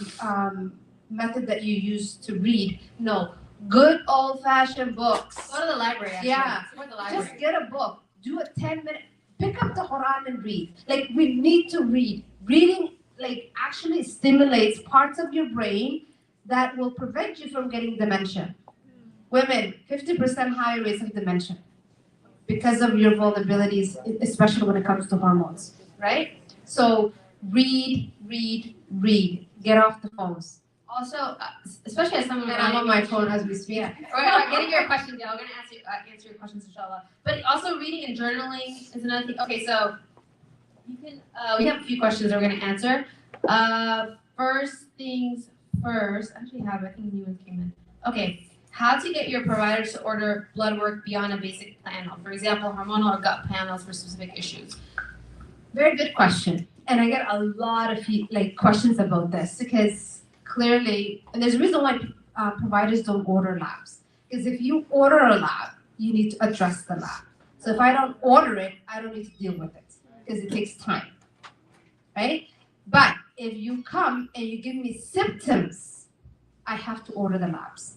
[SPEAKER 4] method that you use to read, no, good old-fashioned books.
[SPEAKER 3] Go to the library, actually.
[SPEAKER 4] Yeah,
[SPEAKER 3] Support the library.
[SPEAKER 4] just get a book, do a 10-minute, pick up the Quran and read. Like, we need to read. Reading, like, actually stimulates parts of your brain that will prevent you from getting dementia. Women, 50% higher rates of dementia because of your vulnerabilities, especially when it comes to hormones, right? So read. Get off the phones.
[SPEAKER 3] Also, especially as someone,
[SPEAKER 4] And I'm on my phone as we speak.
[SPEAKER 3] Yeah, we're getting your questions. Yeah, we're gonna answer your questions, inshallah. But also, reading and journaling is another thing. Okay, so you can. We have a few questions that we're gonna answer. First things first. Actually, I think new ones came in. Okay, how to get your providers to order blood work beyond a basic panel? For example, hormonal or gut panels for specific issues.
[SPEAKER 4] Very good question, and I get a lot of questions about this because clearly, and there's a reason why providers don't order labs. Because if you order a lab, you need to address the lab. So if I don't order it, I don't need to deal with it because it takes time, right? But if you come and you give me symptoms, I have to order the labs,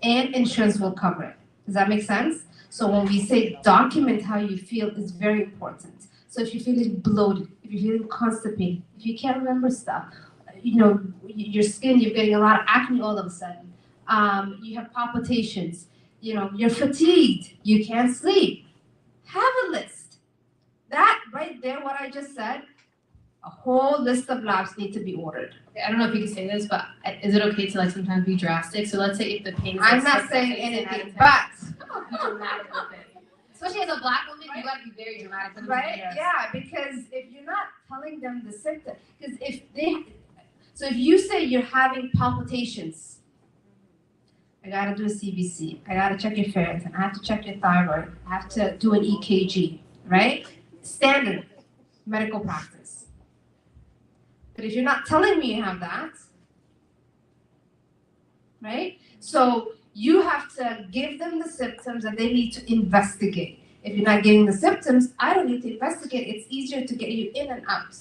[SPEAKER 4] and insurance will cover it. Does that make sense? So when we say document how you feel is very important. So if you're feeling bloated, if you're feeling constipated, if you can't remember stuff, your skin, you're getting a lot of acne all of a sudden. You have palpitations, you're fatigued, you can't sleep. Have a list. That right there, what I just said, a whole list of labs need to be ordered.
[SPEAKER 3] Okay, I don't know if you can say this, but is it okay to sometimes be drastic? So let's say if the pain is
[SPEAKER 4] I'm not saying anything, but
[SPEAKER 3] be dramatic with it. Especially as a black woman, you gotta be very dramatic with it.
[SPEAKER 4] right? Yeah, because if you're not telling them the symptom, because if you say you're having palpitations, I gotta do a CBC, I gotta check your ferritin, I have to check your thyroid, I have to do an EKG, right? Standard medical practice. But if you're not telling me you have that, right? So you have to give them the symptoms and they need to investigate. If you're not getting the symptoms, I don't need to investigate. It's easier to get you in and out.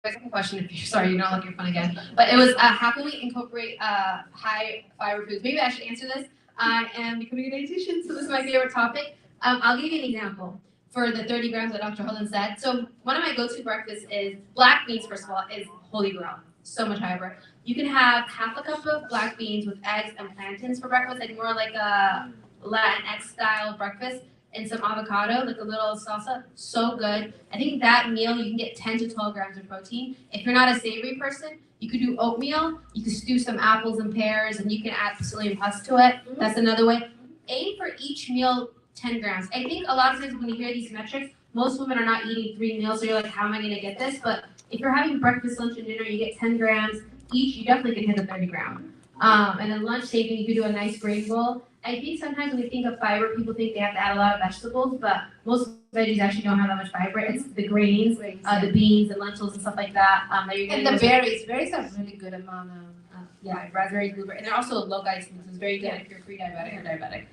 [SPEAKER 3] Second question, if you're sorry, you're not looking fun again. But it was how can we incorporate high fiber foods? Maybe I should answer this. I am becoming a dietitian, so this is my favorite topic. I'll give you an example for the 30 grams that Dr. Hodan said. So one of my go-to breakfasts is black beans. First of all, is holy grail. So much fiber. You can have half a cup of black beans with eggs and plantains for breakfast, like more like a Latinx style breakfast. and some avocado, like a little salsa, so good. I think that meal you can get 10 to 12 grams of protein. If you're not a savory person, you could do oatmeal, you could stew some apples and pears, and you can add psyllium husk to it. That's another way. Aim for each meal 10 grams. I think a lot of times when you hear these metrics, most women are not eating 3 meals, so you're like, how am I gonna get this? But if you're having breakfast, lunch, and dinner, you get 10 grams each, you definitely can hit the 30 gram. And then lunch saving, you could do a nice grain bowl. I think sometimes when we think of fiber, people think they have to add a lot of vegetables, but most veggies actually don't have that much fiber. It's the grains, the beans, the lentils, and stuff like that. That you're getting.
[SPEAKER 4] And the berries. Berries have really good amount of
[SPEAKER 3] raspberry, blueberry, and they're also low glycemic, so it's very good if you're pre-diabetic or diabetic.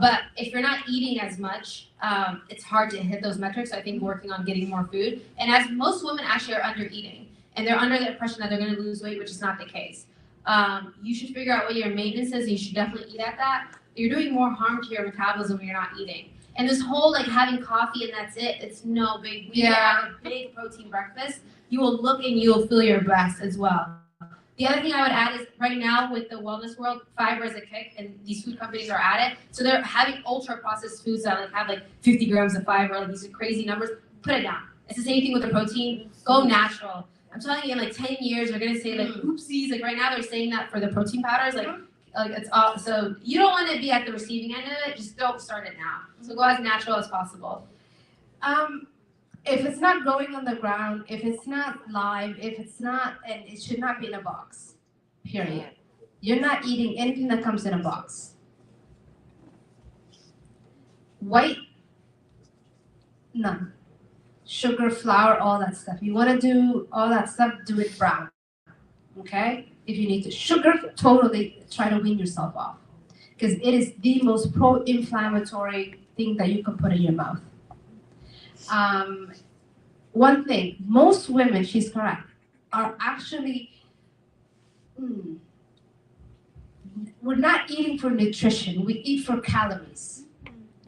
[SPEAKER 3] But if you're not eating as much, it's hard to hit those metrics. So I think working on getting more food. And as most women actually are under eating, and they're under the impression that they're going to lose weight, which is not the case. You should figure out what your maintenance is, and you should definitely eat at that. You're doing more harm to your metabolism when you're not eating. And this whole like having coffee and that's it, it's no big deal. Have a big protein breakfast. You will look and you will feel your best as well. The other thing I would add is right now with the wellness world, fiber is a kick, and these food companies are at it. So they're having ultra processed foods that like have like 50 grams of fiber, like these are crazy numbers. Put it down. It's the same thing with the protein. Go natural. I'm telling you, in like 10 years, we're gonna say like oopsies. Like right now, they're saying that for the protein powders. Like it's all. So you don't want to be at the receiving end of it. Just don't start it now. So go as natural as possible.
[SPEAKER 4] If it's not growing on the ground, if it's not live, if it's not, and it should not be in a box. Period. You're not eating anything that comes in a box. White, none. Sugar, flour, all that stuff. You want to do all that stuff, do it brown. Okay? If you need to. Sugar, totally try to wean yourself off. Because it is the most pro-inflammatory thing that you can put in your mouth. One thing, most women, she's correct, are actually, we're not eating for nutrition, we eat for calories.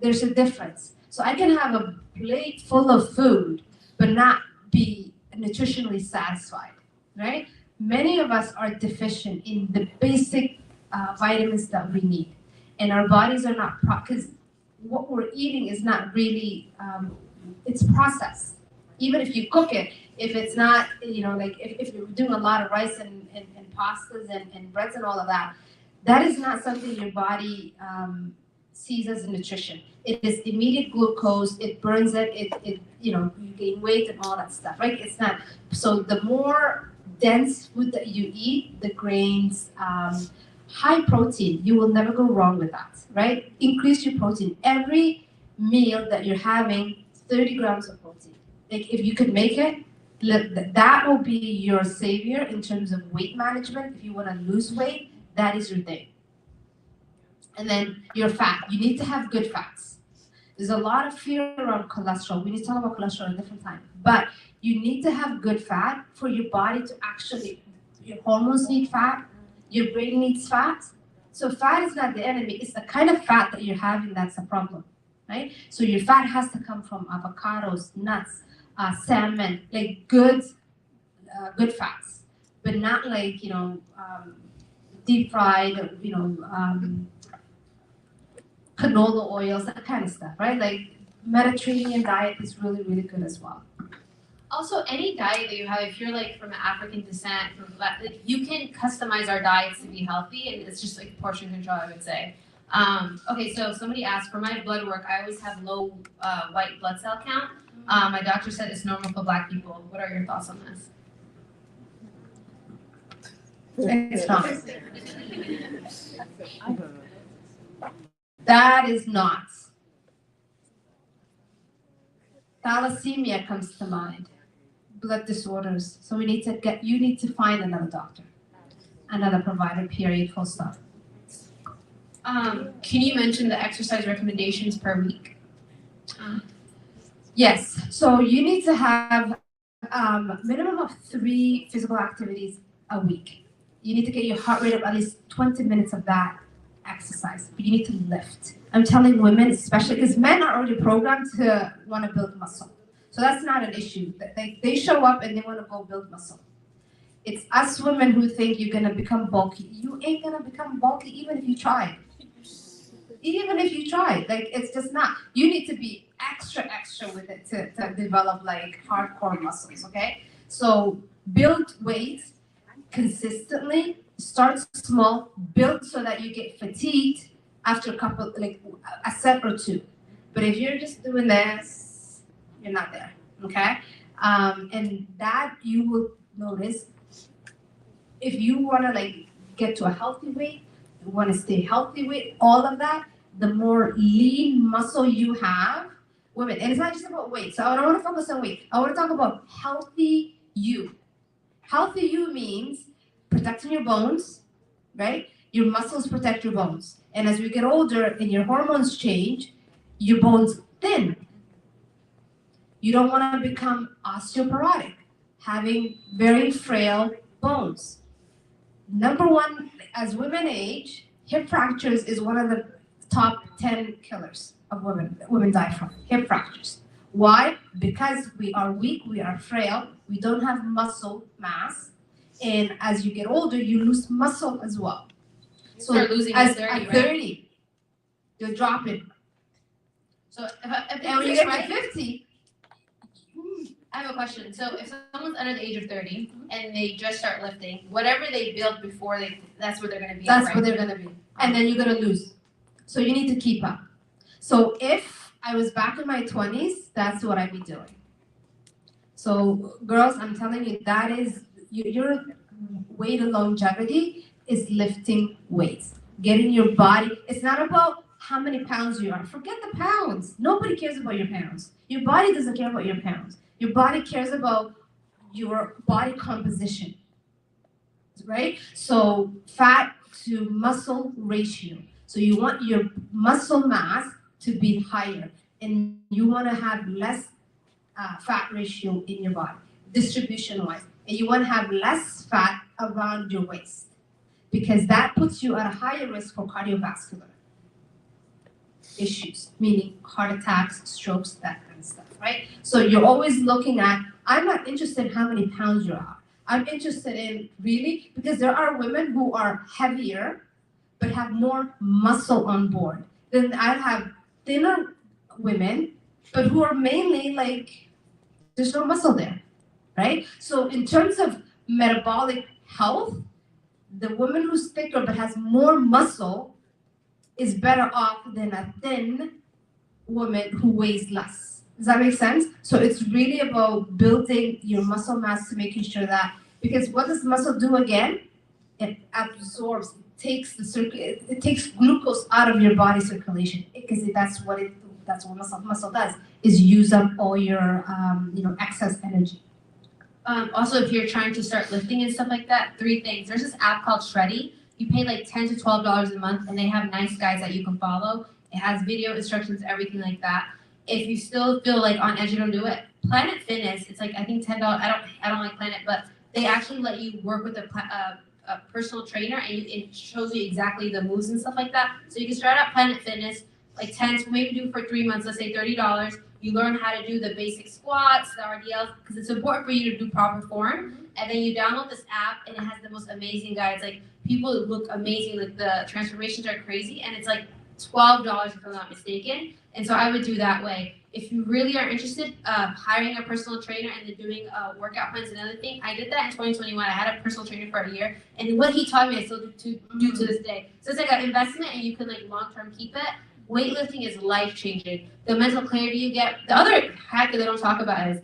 [SPEAKER 4] There's a difference. So I can have a plate full of food, but not be nutritionally satisfied, right? Many of us are deficient in the basic vitamins that we need. And our bodies are not, because what we're eating is not really, it's processed. Even if you cook it, if it's not, like if you're doing a lot of rice and pastas and breads and all of that, that is not something your body sees as nutrition. It is immediate glucose, it burns it, you gain weight and all that stuff, right? It's not, so the more dense food that you eat, the grains, high protein, you will never go wrong with that, right? Increase your protein. Every meal that you're having, 30 grams of protein. Like if you could make it, that will be your savior in terms of weight management. If you want to lose weight, that is your thing. And then your fat, you need to have good fats. There's a lot of fear around cholesterol. We need to talk about cholesterol at a different time. But you need to have good fat for your body to actually, your hormones need fat, your brain needs fat. So fat is not the enemy, it's the kind of fat that you're having that's the problem, right? So your fat has to come from avocados, nuts, salmon, like good fats, but not like, deep fried, canola oils, that kind of stuff, right? Like Mediterranean diet is really, really good as well.
[SPEAKER 3] Also, any diet that you have, if you're like from African descent, you can customize our diets to be healthy, and it's just like portion control, I would say. Okay, so somebody asked, for my blood work, I always have low white blood cell count. My doctor said it's normal for Black people. What are your thoughts on this?
[SPEAKER 4] It's not. That is not. Thalassemia comes to mind. Blood disorders. So you need to find another doctor, another provider, period, full stop.
[SPEAKER 3] Can you mention the exercise recommendations per week?
[SPEAKER 4] Yes. So you need to have minimum of 3 physical activities a week. You need to get your heart rate up at least 20 minutes of that exercise, but you need to lift. I'm telling women, especially because men are already programmed to want to build muscle. So that's not an issue. They show up and they want to go build muscle. It's us women who think you're going to become bulky. You ain't going to become bulky even if you try. even if you try, like it's just not. You need to be extra with it to develop like hardcore muscles. Okay, so build weight consistently. Start small. Build so that you get fatigued after a couple, like a set or two. But if you're just doing this, you're not there. Okay, and that you will notice if you want to like get to a healthy weight, you want to stay healthy weight, all of that, the more lean muscle you have, women, and it's not just about weight. So I don't want to focus on weight. I want to talk about healthy you. Healthy you means protecting your bones, right? Your muscles protect your bones. And as we get older and your hormones change, your bones thin. You don't want to become osteoporotic, having very frail bones. Number one, as women age, hip fractures is one of the top 10 killers of women die from, hip fractures. Why? Because we are weak, we are frail, we don't have muscle mass, and as you get older, you lose muscle as well. So
[SPEAKER 3] Start losing
[SPEAKER 4] at
[SPEAKER 3] 30, right?
[SPEAKER 4] 30, you're dropping.
[SPEAKER 3] So if
[SPEAKER 4] And when you
[SPEAKER 3] this
[SPEAKER 4] get
[SPEAKER 3] right,
[SPEAKER 4] to 50,
[SPEAKER 3] I have a question. So if someone's under the age of 30 and they just start lifting, whatever they built before that's where they're gonna be.
[SPEAKER 4] that's
[SPEAKER 3] at,
[SPEAKER 4] what
[SPEAKER 3] right?
[SPEAKER 4] they're gonna be. And then you're gonna lose. So you need to keep up. So if I was back in my 20s, that's what I'd be doing. So girls, I'm telling you, that is your way to longevity is lifting weights. Getting your body, it's not about how many pounds you are. Forget the pounds. Nobody cares about your pounds. Your body doesn't care about your pounds. Your body cares about your body composition, right? So fat to muscle ratio. So you want your muscle mass to be higher, and you want to have less fat ratio in your body, distribution-wise, and you want to have less fat around your waist, because that puts you at a higher risk for cardiovascular issues, meaning heart attacks, strokes, that kind of stuff, right? So you're always looking at, I'm not interested in how many pounds you are. I'm interested in really, because there are women who are heavier, but have more muscle on board. Then I have thinner women, but who are mainly like, there's no muscle there, right? So in terms of metabolic health, the woman who's thicker but has more muscle is better off than a thin woman who weighs less. Does that make sense? So it's really about building your muscle mass to making sure that, because what does muscle do again? It absorbs, it takes glucose out of your body circulation, because that's what muscle does, is use up all your excess energy.
[SPEAKER 3] Also, if you're trying to start lifting and stuff like that, 3 things. There's this app called Shreddy. You pay like $10 to $12 a month, and they have nice guides that you can follow. It has video instructions, everything like that. If you still feel like on edge, you don't do it. Planet Fitness, it's like I think $10. I don't like Planet, but they actually let you work with a personal trainer, and it shows you exactly the moves and stuff like that. So you can start out Planet Fitness, like 10, so maybe do for 3 months, let's say $30. You learn how to do the basic squats, the RDLs, because it's important for you to do proper form. And then you download this app, and it has the most amazing guides. Like, people look amazing, like the transformations are crazy, and it's like $12 if I'm not mistaken. And so I would do that way. If you really are interested, hiring a personal trainer and then doing workout plans, another thing. I did that in 2021. I had a personal trainer for a year, and what he taught me, I still do to this day. So it's like an investment, and you can like long-term keep it. Weightlifting is life-changing. The mental clarity you get. The other hack that they don't talk about is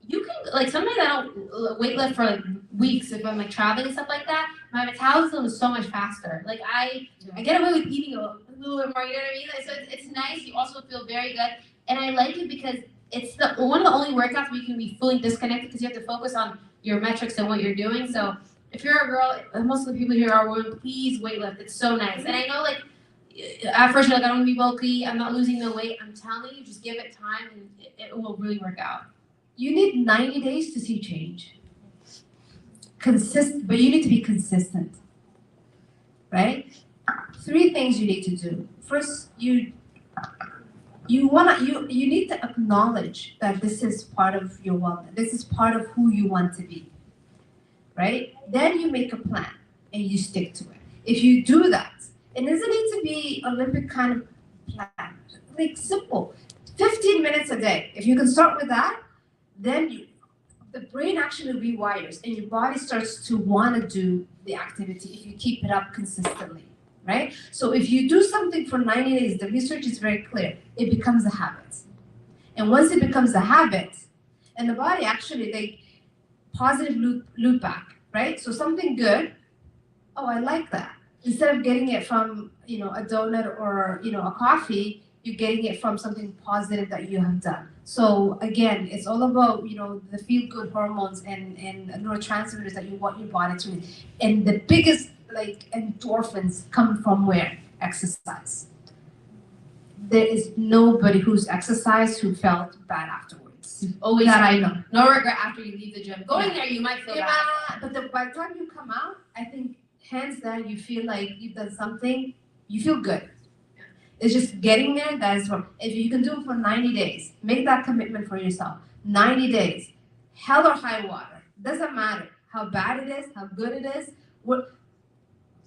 [SPEAKER 3] you can, like, sometimes I don't weightlift for like weeks if I'm like traveling and stuff like that. My metabolism is so much faster. Like I get away with eating a little bit more, you know what I mean? Like, so it's nice. You also feel very good. And I like it because it's one of the only workouts where you can be fully disconnected, because you have to focus on your metrics and what you're doing. So if you're a girl, most of the people here are women, please weightlift. It's so nice. And I know, like, at first you're like, I don't want to be bulky, I'm not losing no weight. I'm telling you, just give it time, and it will really work out.
[SPEAKER 4] You need 90 days to see change. But you need to be consistent, right? 3 things you need to do. First, you need to acknowledge that this is part of your wellness. This is part of who you want to be, right? Then you make a plan and you stick to it. If you do that, it doesn't need to be Olympic kind of plan. Like simple. 15 minutes a day. If you can start with that, then the brain actually rewires and your body starts to want to do the activity if you keep it up consistently, right? So if you do something for 90 days, the research is very clear. It becomes a habit. And once it becomes a habit, and the body actually like positive loop back, right? So something good, oh, I like that. Instead of getting it from, a donut or, a coffee, you're getting it from something positive that you have done. So again, it's all about, the feel-good hormones and neurotransmitters that you want your body to release. And the biggest like endorphins come from where? Exercise. There is nobody who's exercised who felt bad afterwards.
[SPEAKER 3] Always
[SPEAKER 4] that I know.
[SPEAKER 3] no regret after you leave the gym. Going there, you might feel bad.
[SPEAKER 4] But by the time you come out, I think hands down, you feel like you've done something. You feel good. It's just getting there. That is wrong. If you can do it for 90 days, make that commitment for yourself. 90 days, hell or high water. Doesn't matter how bad it is, how good it is.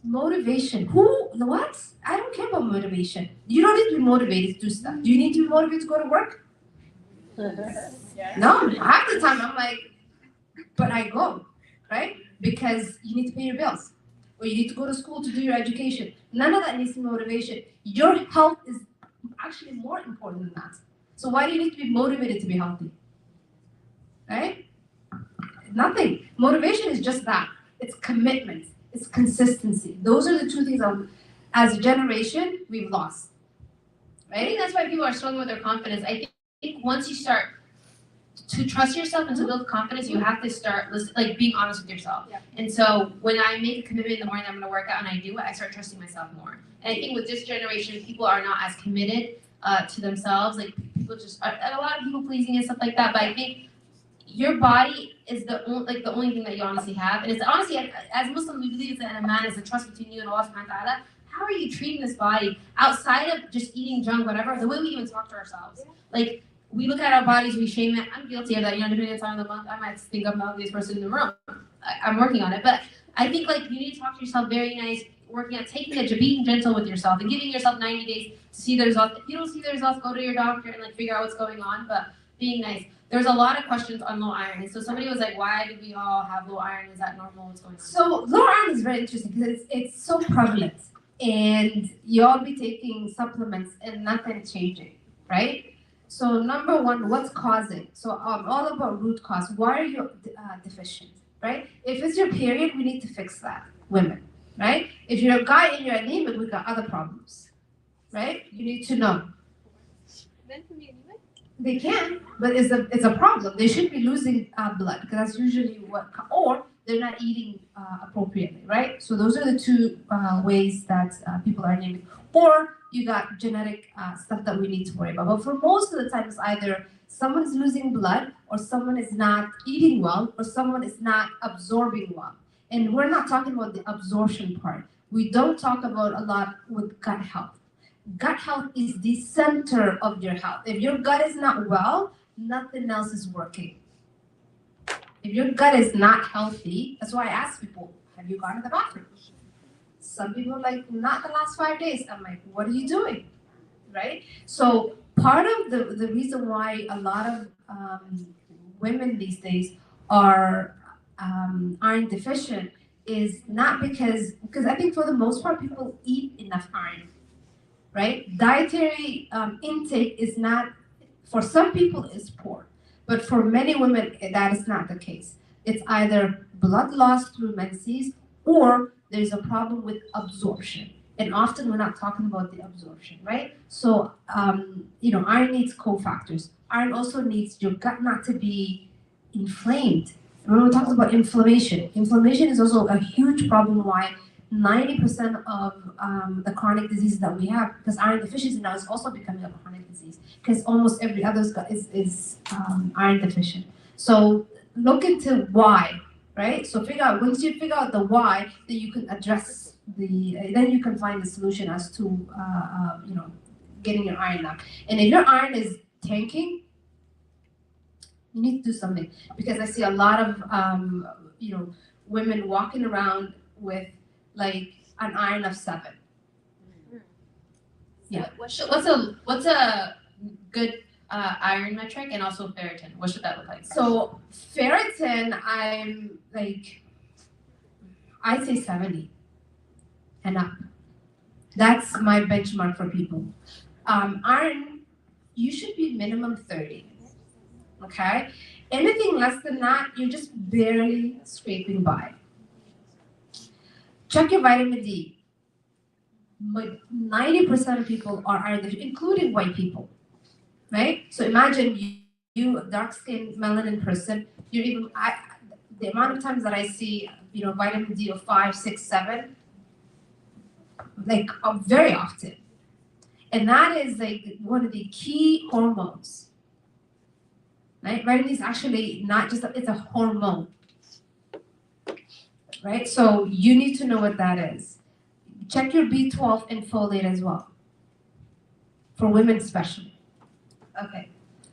[SPEAKER 4] Motivation. What? I don't care about motivation. You don't need to be motivated to do stuff. Do you need to be motivated to go to work? No. Half the time I'm like, but I go, right? Because you need to pay your bills. Or you need to go to school to do your education. None of that needs to be motivation. Your health is actually more important than that. So why do you need to be motivated to be healthy? Right? Nothing. Motivation is just that. It's commitment. It's consistency. Those are the two things that, as a generation, we've lost.
[SPEAKER 3] I think that's why people are struggling with their confidence. I think once you start to trust yourself and to build confidence, you have to start being honest with yourself.
[SPEAKER 1] Yeah.
[SPEAKER 3] And so when I make a commitment in the morning, I'm going to work out and I do it, I start trusting myself more. And I think with this generation, people are not as committed to themselves. Like people just are a lot of people pleasing and stuff like that. But I think your body is the only thing that you honestly have. And it's honestly, as Muslims, we believe that a man is a trust between you and Allah subhanahu wa ta'ala. How are you treating this body outside of just eating junk, whatever? The way we even talk to ourselves. Like, we look at our bodies, we shame it. I'm guilty of that. Depending on the time of the month, I might think I'm the ugliest person in the room. I'm working on it. But I think, you need to talk to yourself very nice, working on being gentle with yourself and giving yourself 90 days to see the results. If you don't see the results, go to your doctor and, figure out what's going on. But being nice. There's a lot of questions on low iron. And so somebody was like, why do we all have low iron? Is that normal? What's going on?
[SPEAKER 4] So low iron is very interesting because it's so prevalent. And you all be taking supplements and nothing's changing, right? So number one, what's causing? So all about root cause. Why are you deficient, right? If it's your period, we need to fix that, women, right? If you're a guy and you're anemic, we got other problems, right? You need to know.
[SPEAKER 1] Men can be anemic?
[SPEAKER 4] They can, but it's a problem. They should be losing blood because that's usually or they're not eating appropriately, right? So those are the two ways that people are anemic. Or you got genetic stuff that we need to worry about. But for most of the time, it's either someone's losing blood or someone is not eating well or someone is not absorbing well. And we're not talking about the absorption part. We don't talk about a lot with gut health. Gut health is the center of your health. If your gut is not well, nothing else is working. If your gut is not healthy, that's why I ask people, have you gone to the bathroom? Some people are like, not the last 5 days. I'm like, what are you doing? Right? So part of the reason why a lot of women these days are iron deficient is not because I think for the most part, people eat enough iron. Right? Dietary intake is not, for some people, is poor. But for many women, that is not the case. It's either blood loss through menses or there's a problem with absorption. And often we're not talking about the absorption, right? So, iron needs cofactors. Iron also needs your gut not to be inflamed. Remember we talked about inflammation. Inflammation is also a huge problem why 90% of the chronic diseases that we have, because iron deficiency now is also becoming a chronic disease, because almost every other is iron deficient. So look into why, right? So once you figure out the why, then you can address then you can find the solution as to, getting your iron up. And if your iron is tanking, you need to do something, because I see a lot of, women walking around with an iron of 7. Yeah.
[SPEAKER 3] What's a good iron metric and also ferritin? What should that look like?
[SPEAKER 4] So ferritin, I say 70 and up. That's my benchmark for people. Iron, you should be minimum 30. Okay? Anything less than that, you're just barely scraping by. Check your vitamin D. 90% of people are iron deficient, including white people, right? So imagine you a dark-skinned melanin person, the amount of times that I see, vitamin D of 5, 6, 7, very often. And that is one of the key hormones. Right? Vitamin D is actually not just it's a hormone. Right? So you need to know what that is. Check your B12 and folate as well. For women especially. Okay.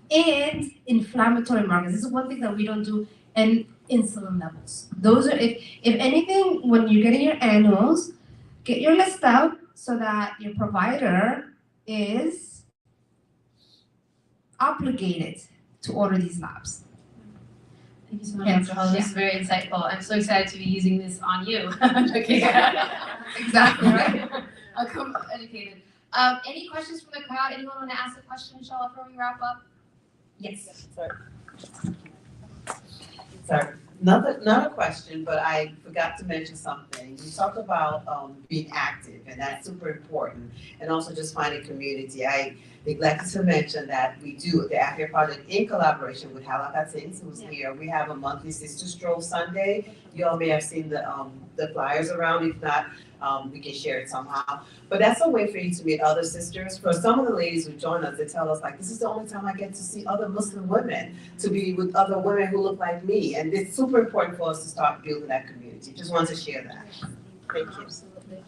[SPEAKER 4] And inflammatory markers. This is one thing that we don't do, and insulin levels. Those are if anything, when you're getting your annuals, get your list out so that your provider is obligated to order these labs.
[SPEAKER 3] Thank you so much, Dr. Hall. This is very insightful. I'm so excited to be using this on you. Okay.
[SPEAKER 4] Exactly, right?
[SPEAKER 3] I'll come educated. Any questions from the crowd? Anyone want to ask a question, Inshallah, before we wrap up? Yes.
[SPEAKER 2] Sorry, not a question, but I forgot to mention something. You talked about being active, and that's super important, and also just finding community. I neglected to mention that we do the Afia Project in collaboration with Halakat Sings, who's here. We have a monthly Sister Stroll Sunday. You all may have seen the flyers around. If not, we can share it somehow. But that's a way for you to meet other sisters. For some of the ladies who join us, they tell us, this is the only time I get to see other Muslim women, to be with other women who look like me. And it's super important for us to start building that community. Just wanted to share that. Thank you.
[SPEAKER 4] Absolutely.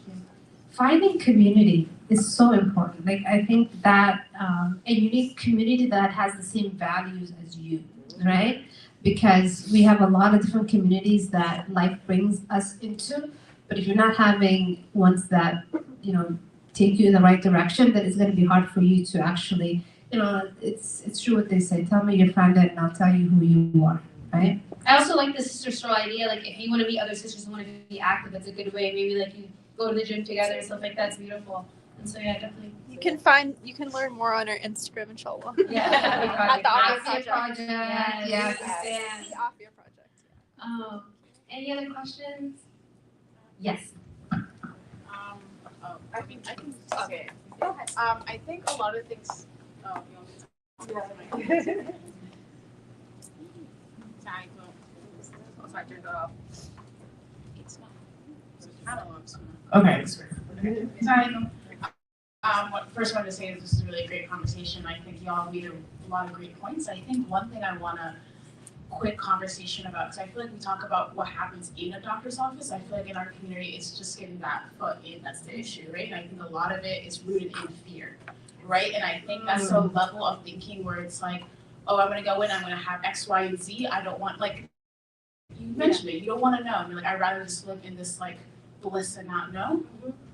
[SPEAKER 4] Finding community is so important. I think that a unique community that has the same values as you, right? Because we have a lot of different communities that life brings us into. But if you're not having ones that, take you in the right direction, then it's going to be hard for you to actually, it's true what they say. Tell me your friend and I'll tell you who you are, right?
[SPEAKER 3] I also like the sister stroll idea. If you want to meet other sisters and want to be active, that's a good way. Maybe you go to the gym together and stuff like that's beautiful. And so yeah, definitely.
[SPEAKER 5] You can learn more on our Instagram, inshallah.
[SPEAKER 3] Yeah,
[SPEAKER 5] At the
[SPEAKER 4] Afia Project.
[SPEAKER 3] Yes.
[SPEAKER 5] The Afia Project.
[SPEAKER 3] Any other questions?
[SPEAKER 4] Yes.
[SPEAKER 6] I think okay.
[SPEAKER 5] Go ahead.
[SPEAKER 6] I think a lot of things. You want me to Sorry, I turned it off. It's not. I don't know. Okay. Sorry. First I wanted to say is this is a really great conversation. I think y'all made a lot of great points. I think one thing I want to quick conversation about, because I feel like we talk about what happens in a doctor's office. I feel like in our community, it's just getting that foot in that's the issue, right? And I think a lot of it is rooted in fear, right? And I think that's a level of thinking where it's like, oh, I'm going to go in, I'm going to have X, Y, and Z. I don't want, you mentioned it, you don't want to know. And you're I'd rather just live in this, bliss and not know.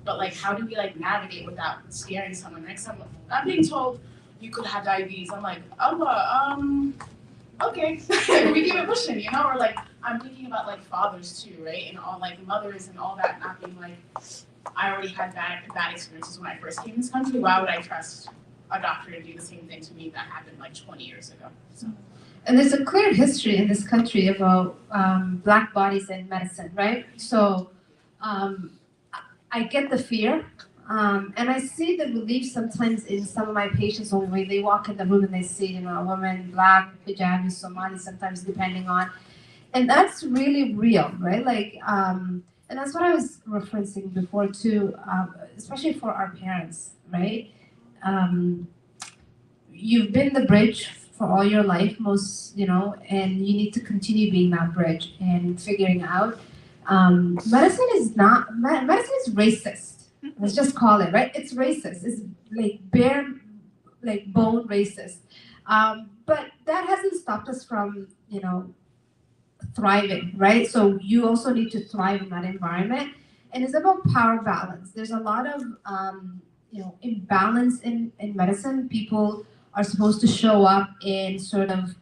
[SPEAKER 6] But, how do we, navigate without scaring someone? Next time, I'm being told you could have diabetes. I'm like, okay, we keep it pushing, or I'm thinking about fathers too, right? And all mothers and all that, not being I already had bad experiences when I first came to this country. Why would I trust a doctor to do the same thing to me that happened 20 years ago? So.
[SPEAKER 4] And there's a clear history in this country about Black bodies in medicine, right? So I get the fear. And I see the relief sometimes in some of my patients when they walk in the room and they see, a woman, Black, Hijabi, Somali, sometimes depending on, and that's really real, right? And that's what I was referencing before too, especially for our parents, right? You've been the bridge for all your life, and you need to continue being that bridge and figuring out. Medicine is racist. Let's just call it, right? It's racist. It's bare, bone racist. But that hasn't stopped us from, thriving, right? So you also need to thrive in that environment. And it's about power balance. There's a lot of imbalance in medicine. People are supposed to show up in sort of,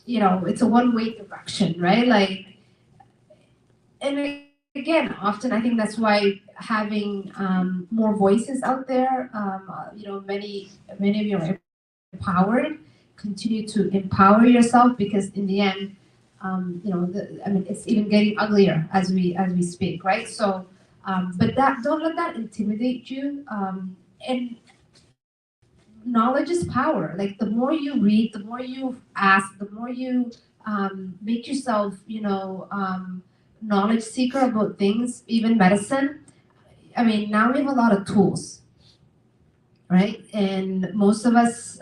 [SPEAKER 4] it's a one-way direction, right? Like, and again, often I think that's why having more voices out there, many of you are empowered. Continue to empower yourself because in the end, it's even getting uglier as we speak, right? So, but don't let that intimidate you. And knowledge is power. Like the more you read, the more you ask, the more you make yourself, knowledge seeker about things, even medicine. I mean, now we have a lot of tools, right? And most of us,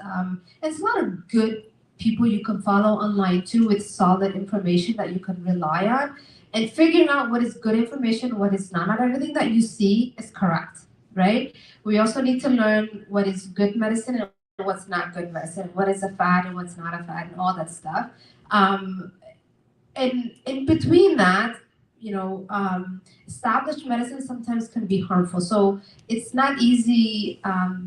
[SPEAKER 4] there's a lot of good people you can follow online too with solid information that you can rely on. And figuring out what is good information, what is not. Not everything that you see is correct, right? We also need to learn what is good medicine and what's not good medicine, what is a fad and what's not a fad, and all that stuff. And in between that, established medicine sometimes can be harmful. So it's not easy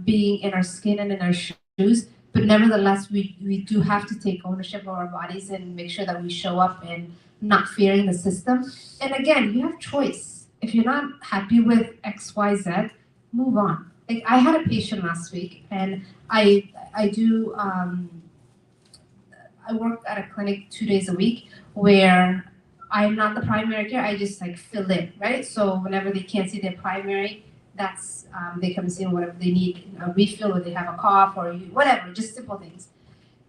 [SPEAKER 4] being in our skin and in our shoes, but nevertheless, we do have to take ownership of our bodies and make sure that we show up and not fearing the system. And again, you have choice. If you're not happy with X, Y, Z, move on. Like I had a patient last week, and I do I work at a clinic 2 days a week where I'm not the primary care. I just like fill in, right? So whenever they can't see their primary, that's they come see whatever they need, a refill or they have a cough or whatever, just simple things.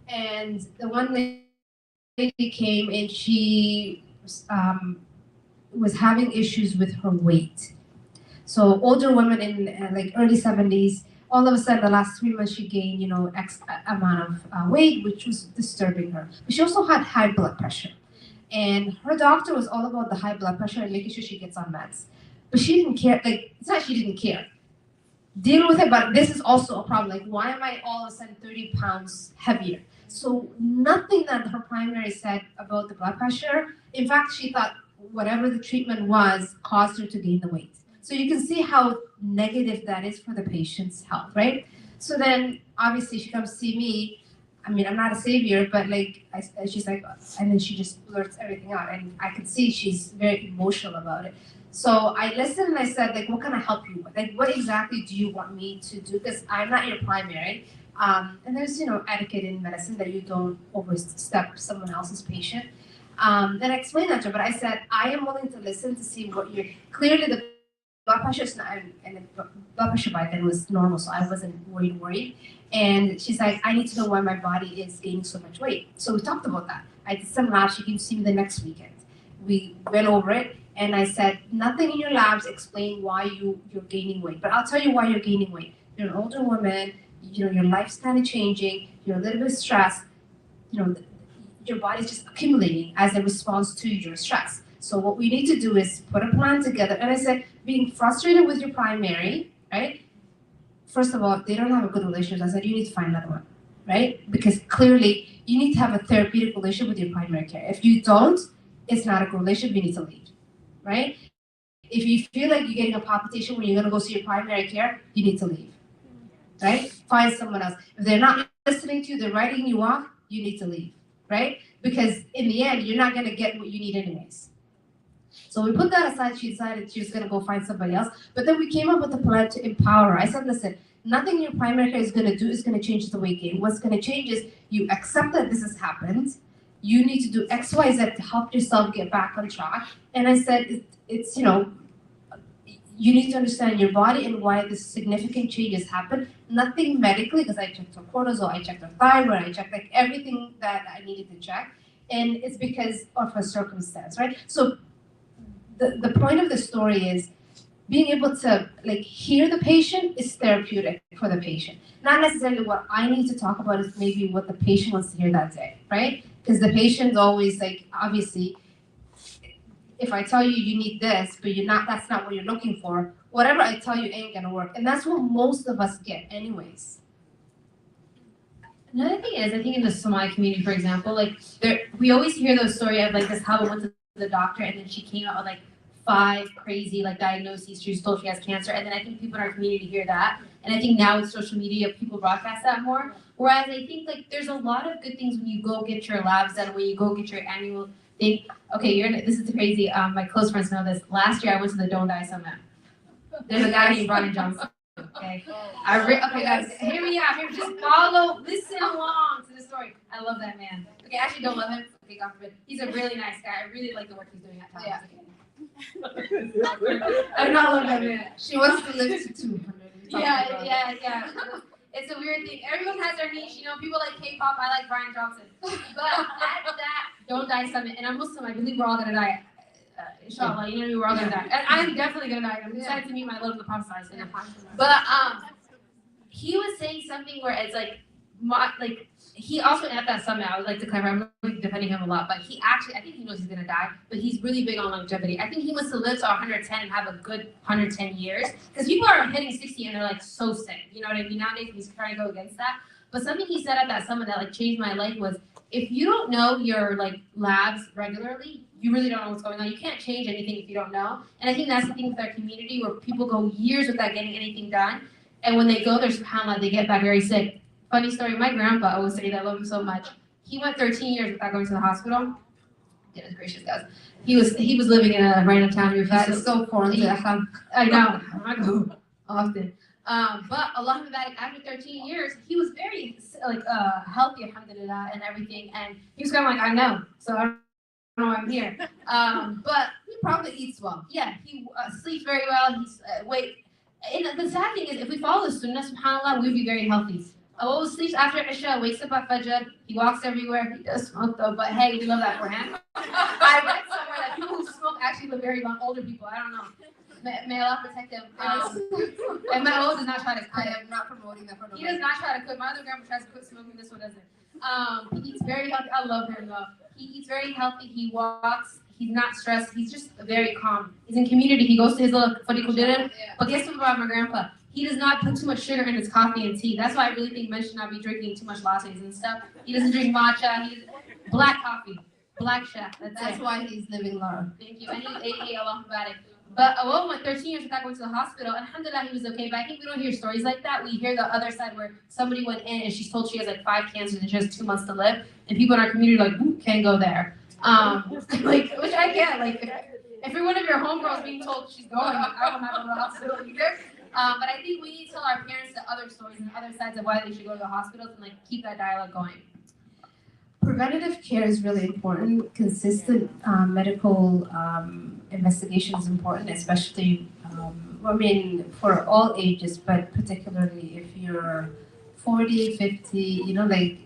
[SPEAKER 4] And the one lady came and she was having issues with her weight. So older women in like early 70s, all of a sudden the last 3 months she gained, X amount of weight, which was disturbing her. But she also had high blood pressure. And her doctor was all about the high blood pressure and making sure she gets on meds. But she didn't care, like, it's not she didn't care. Deal with it, but this is also a problem. Like, why am I all of a sudden 30 pounds heavier? So nothing that her primary said about the blood pressure. In fact, she thought whatever the treatment was caused her to gain the weight. So you can see how negative that is for the patient's health, right? So then obviously she comes see me. I mean, I'm not a savior, but like, she's like, and then she just blurts everything out. And I can see she's very emotional about it. So I listened and I said, like, what can I help you with? Like, what exactly do you want me to do? Because I'm not your primary. And there's, etiquette in medicine that you don't overstep someone else's patient. Then I explained that to her, but I said, I am willing to listen to see what you're, clearly the blood pressure is not, and the blood pressure by then was normal, so I wasn't worried. And she's like, I need to know why my body is gaining so much weight. So we talked about that. I did some labs. She came to see me the next weekend. We went over it, and I said, nothing in your labs explain why you're gaining weight, but I'll tell you why you're gaining weight. You're an older woman. Your life's kind of changing. You're a little bit stressed. Your body's just accumulating as a response to your stress. So what we need to do is put a plan together. And I said, being frustrated with your primary, right? First of all, they don't have a good relationship. I said, you need to find another one, right? Because clearly you need to have a therapeutic relationship with your primary care. If you don't, it's not a good relationship, you need to leave, right? If you feel like you're getting a palpitation when you're gonna go see your primary care, you need to leave, right? Find someone else. If they're not listening to you, they're writing you off, you need to leave, right? Because in the end, you're not gonna get what you need anyways. So we put that aside. She decided she was going to go find somebody else. But then we came up with a plan to empower her. I said, listen, nothing your primary care is going to do is going to change the weight gain. What's going to change is you accept that this has happened. You need to do X, Y, Z to help yourself get back on track. And I said, it's you need to understand your body and why this significant changes happen. Nothing medically, because I checked her cortisol, I checked her thyroid, I checked like everything that I needed to check. And it's because of her circumstance, right? So the point of the story is being able to like hear the patient is therapeutic for the patient. Not necessarily what I need to talk about is maybe what the patient wants to hear that day, right? Because the patient's always like, obviously, if I tell you you need this, but that's not what you're looking for, whatever I tell you ain't gonna work. And that's what most of us get anyways.
[SPEAKER 3] Another thing is, I think in the Somali community, for example, like we always hear those stories of like this how we went to the doctor and then she came out with like
[SPEAKER 4] 5 crazy like diagnoses. She was told she has cancer, and then I think people in our community hear that, and I think now with social media, people broadcast that more. Whereas I think like there's a lot of good things when you go get your labs done, when you go get your annual thing. Okay, this is crazy. My close friends know this. Last year I went to the Don't Die Summit. There's a guy named Brian Johnson. Okay. Okay, guys, hear me out. Here, just listen along to the story. I love that man. Okay, I actually don't love him. Okay, God forbid. He's a really nice guy. I really like the work he's doing at times. Yeah. I do not love that man. She wants to live to 200. Yeah. It's a weird thing. Everyone has their niche, people like K-pop, I like Brian Johnson. But at that Don't Die Summit, and I'm Muslim, I believe we're all gonna die. Inshallah, we're all gonna die. And I'm definitely gonna die. I'm excited to meet my Lord of the Prophet. But he was saying something where it's like he also at that summit, I would like to clarify, I'm really defending him a lot, but he actually, I think he knows he's gonna die, but he's really big on longevity. I think he wants to live to 110 and have a good 110 years, because people are hitting 60 and they're like so sick, you know what I mean? Nowadays, he's trying to go against that. But something he said at that summit that like changed my life was, if you don't know your like labs regularly, you really don't know what's going on. You can't change anything if you don't know. And I think that's the thing with our community, where people go years without getting anything done, and when they go there, subhanAllah, they get back very sick. Funny story, my grandpa always say that I love him so much. He went 13 years without going to the hospital. Goodness gracious, guys. He was living in a random town.
[SPEAKER 3] That is so foreign to Ahlaam.
[SPEAKER 4] I know. I go often. But Allah after 13 years, he was very healthy, alhamdulillah, and everything. And he was kind of like, I know, so I don't know why I'm here. But
[SPEAKER 3] He probably eats well.
[SPEAKER 4] yeah, he sleeps very well. He's And the sad thing is, if we follow the sunnah, subhanAllah, we'd be very healthy. Sleeps after Isha, wakes up at Fajr, he walks everywhere, he does smoke though, but hey, we love that for him. I read somewhere that people who smoke actually live very long, older people, I don't know. May Allah protect him. And my old does not try to
[SPEAKER 3] I
[SPEAKER 4] quit.
[SPEAKER 3] am not promoting that for
[SPEAKER 4] He does not try to quit. My other grandma tries to quit smoking, this one doesn't. He eats very healthy. I love him though. He eats very healthy, he walks, he's not stressed, he's just very calm. He's in community, he goes to his little fadiqul. But guess what about my grandpa? He does not put too much sugar in his coffee and tea. That's why I really think men should not be drinking too much lattes and stuff. He doesn't drink matcha, black coffee, black chef,
[SPEAKER 3] That's why he's living long.
[SPEAKER 4] Thank you. And he ate Allah about it. But Awal went 13 years without going to the hospital, and alhamdulillah, he was okay. But I think we don't hear stories like that. We hear the other side where somebody went in and she's told she has like 5 cancers and she has 2 months to live, and people in our community are like, can't go there. Which I get. Like, if you're one of your homegirls being told she's going, I don't have to go to the hospital either. But I think we need to tell our parents the other stories and other sides of why they should go to the hospitals and like keep that dialogue going. Preventative care is really important. Consistent medical investigation is important, especially, for all ages, but particularly if you're 40, 50,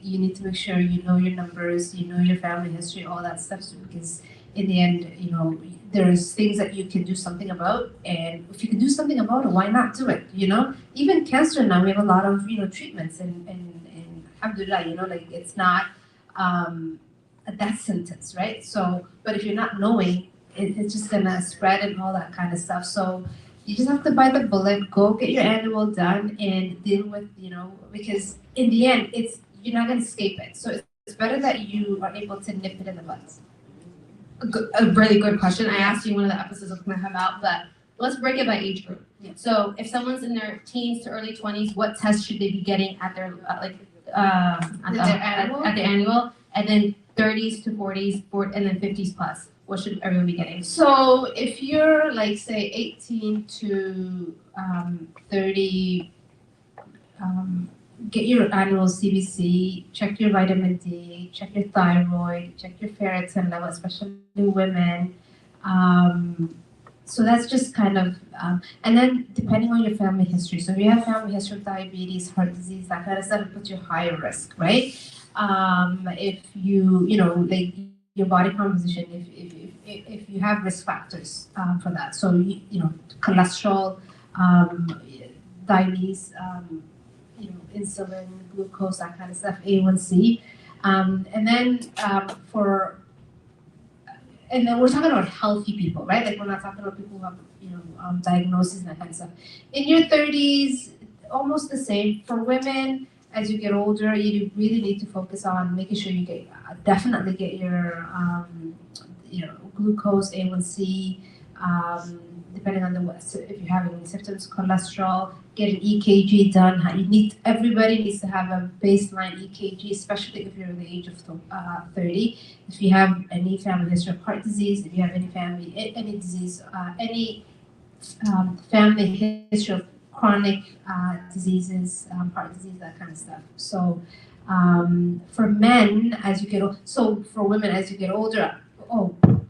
[SPEAKER 4] you need to make sure you know your numbers, you know your family history, all that stuff, because in the end, there's things that you can do something about, and if you can do something about it, why not do it, Even cancer now, we have a lot of, treatments, and alhamdulillah, it's not a death sentence, right? So, but if you're not knowing, it's just gonna spread and all that kind of stuff. So you just have to bite the bullet, go get your annual done, and deal with, because in the end, you're not gonna escape it. So it's better that you are able to nip it in the bud. A really good question. I asked you in one of the episodes of come out, but let's break it by age group.
[SPEAKER 3] Yeah.
[SPEAKER 4] So if someone's in their teens to early 20s, what tests should they be getting at their at the annual, and then 30s to 40s, and then 50s plus? What should everyone be getting?
[SPEAKER 3] So if you're like say 18 to 30,
[SPEAKER 4] Get your annual CBC, check your vitamin D, check your thyroid, check your ferritin level, especially women. So that's just kind of, and then depending on your family history. So if you have family history of diabetes, heart disease, that kind of stuff, it puts you higher risk, right? If you, like your body composition, if you have risk factors for that. So, cholesterol, diabetes, insulin, glucose, that kind of stuff, A1C. And then we're talking about healthy people, right? Like we're not talking about people who have, diagnoses and that kind of stuff. In your 30s, almost the same. For women, as you get older, you really need to focus on making sure you definitely get your, glucose, A1C, depending on if you have any symptoms, cholesterol, get an EKG done. Everybody needs to have a baseline EKG, especially if you're in the age of 30. If you have any family history of heart disease, if you have any disease, any family history of chronic diseases, heart disease, that kind of stuff. So for men, for women, as you get older,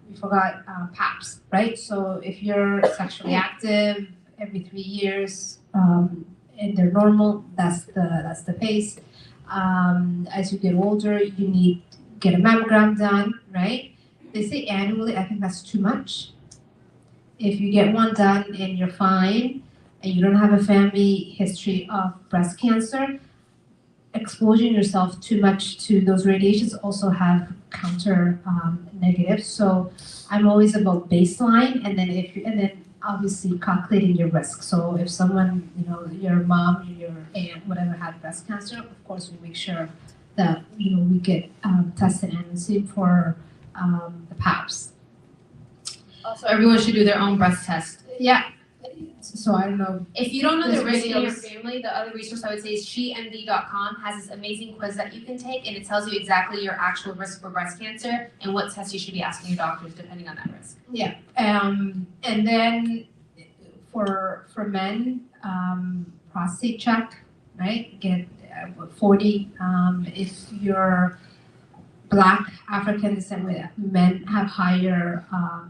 [SPEAKER 4] we forgot PAPs, right? So if you're sexually active every 3 years, and they're normal, that's the pace. As you get older, you need to get a mammogram done, right? They say annually, I think that's too much. If you get one done and you're fine, and you don't have a family history of breast cancer, exposing yourself too much to those radiations also have counter negatives. So I'm always about baseline, and then obviously calculating your risk. So if someone, your mom, your aunt, whatever, had breast cancer, of course we make sure that we get tested, and same for the PAPs.
[SPEAKER 3] Also, everyone should do their own breast test.
[SPEAKER 4] Yeah. So I don't know.
[SPEAKER 3] If you don't know the
[SPEAKER 4] There's
[SPEAKER 3] risk in your
[SPEAKER 4] videos.
[SPEAKER 3] family, the other resource I would say is shemd.com has this amazing quiz that you can take, and it tells you exactly your actual risk for breast cancer and what tests you should be asking your doctors depending on that risk.
[SPEAKER 4] Yeah. And then for men, prostate check, right? Get 40. If you're Black, African descent, men have higher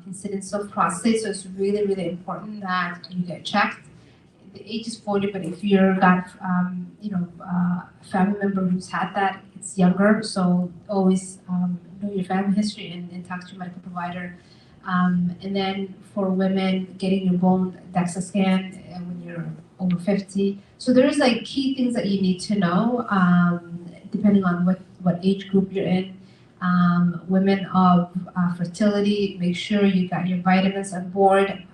[SPEAKER 4] incidence of prostate, so it's really, really important that you get checked. The age is 40, but if you've got, a family member who's had that, it's younger, so always know your family history and talk to your medical provider. And then for women, getting your bone DEXA scan when you're over 50. So there's key things that you need to know, depending on what age group you're in. Women of fertility, make sure you got your vitamins on board.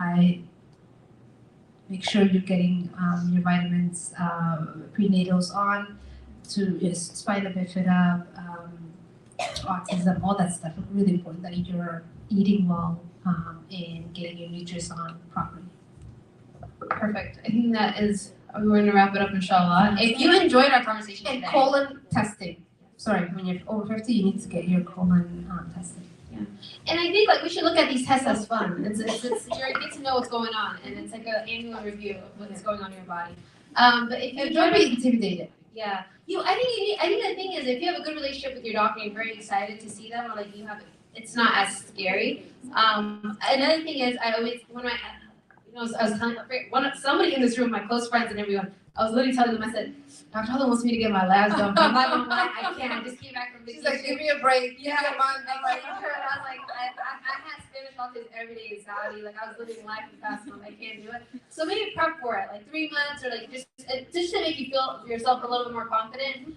[SPEAKER 4] Make sure you're getting your vitamins, prenatals on, to spina bifida, autism, all that stuff. It's really important that you're eating well and getting your nutrients on properly.
[SPEAKER 3] Perfect. I think that is, we're going to wrap it up, inshallah. If you enjoyed our conversation
[SPEAKER 4] And
[SPEAKER 3] today.
[SPEAKER 4] colon testing. Sorry, when you're over 50, you need to get your colon tested.
[SPEAKER 3] And I think we should look at these tests as fun. You get to know what's going on, and it's like an annual review of what's going on in your body. But if you
[SPEAKER 4] And
[SPEAKER 3] enjoy
[SPEAKER 4] don't be intimidated.
[SPEAKER 3] yeah, I think the thing is, if you have a good relationship with your doctor, you're very excited to see them, or it's not as scary. Another thing is, I was telling somebody in this room, my close friends and everyone, I was literally telling them, I said, Dr. Hodan wants me to get my labs done, but I'm not gonna lie, I can't. I just came back from vacation.
[SPEAKER 4] She's like, give me a break.
[SPEAKER 3] Yeah, I'm like, I had Spanish lattes every day in Saudi. I was living life in fast month. I can't do it. So maybe prep for it, 3 months, or just to make you feel yourself a little bit more confident.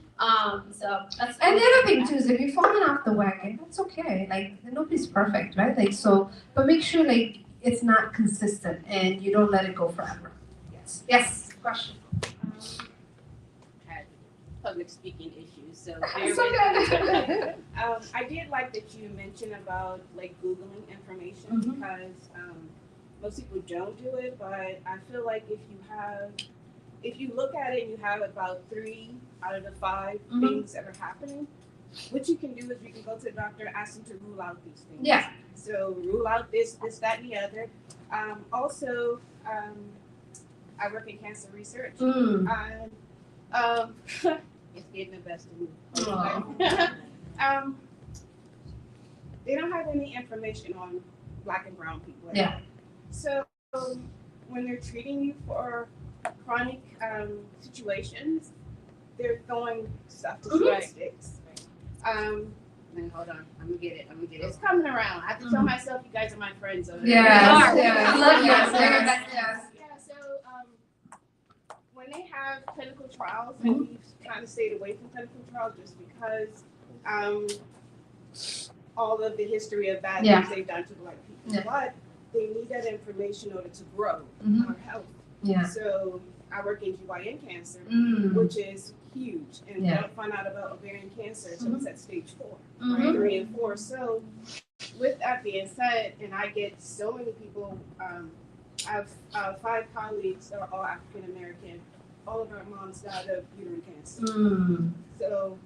[SPEAKER 3] So that's.
[SPEAKER 4] And the other thing too is, if you're falling off the wagon, that's okay. Nobody's perfect, right? But make sure it's not consistent and you don't let it go forever. Yes. Yes. Question.
[SPEAKER 7] Had public speaking issues, so
[SPEAKER 4] It's okay.
[SPEAKER 7] I did like that you mentioned about Googling information because most people don't do it, but I feel like if you look at it and you have about 3 out of the 5 things that are happening, what you can do is you can go to the doctor and ask them to rule out these things.
[SPEAKER 4] Yeah.
[SPEAKER 7] So rule out this, that, and the other. Also, I work in cancer research. It's getting the best of me. They don't have any information on Black and brown people at all. So when they're treating you for chronic situations, they're throwing stuff to sticks. Hold on, I'm gonna get it. It's coming around. I have to tell myself you guys are my friends.
[SPEAKER 3] I love you.
[SPEAKER 7] Yeah, so when they have clinical trials, and we've kind of stayed away from clinical trials just because all of the history of bad things they've done to Black people. But they need that information in order to grow our health.
[SPEAKER 4] Yeah.
[SPEAKER 7] So I work in GYN cancer, which is huge, and they don't find out about ovarian cancer until it's at stage 4, 3 and 4. So with that being said, and I get so many people, I have 5 colleagues that are all African American. All of our moms died of uterine cancer. So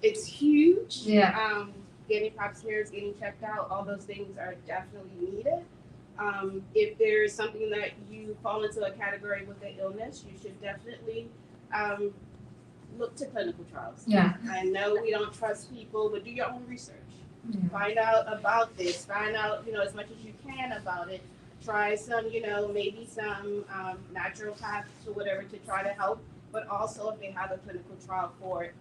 [SPEAKER 7] it's huge.
[SPEAKER 4] Yeah.
[SPEAKER 7] Getting pap smears, getting checked out, all those things are definitely needed. If there's something that you fall into a category with an illness, you should definitely look to clinical trials.
[SPEAKER 4] Yeah.
[SPEAKER 7] I know we don't trust people, but do your own research.
[SPEAKER 4] Yeah.
[SPEAKER 7] Find out about this. Find out, as much as you can about it. Try some, maybe some naturopaths or whatever to try to help. But also, if they have a clinical trial for it,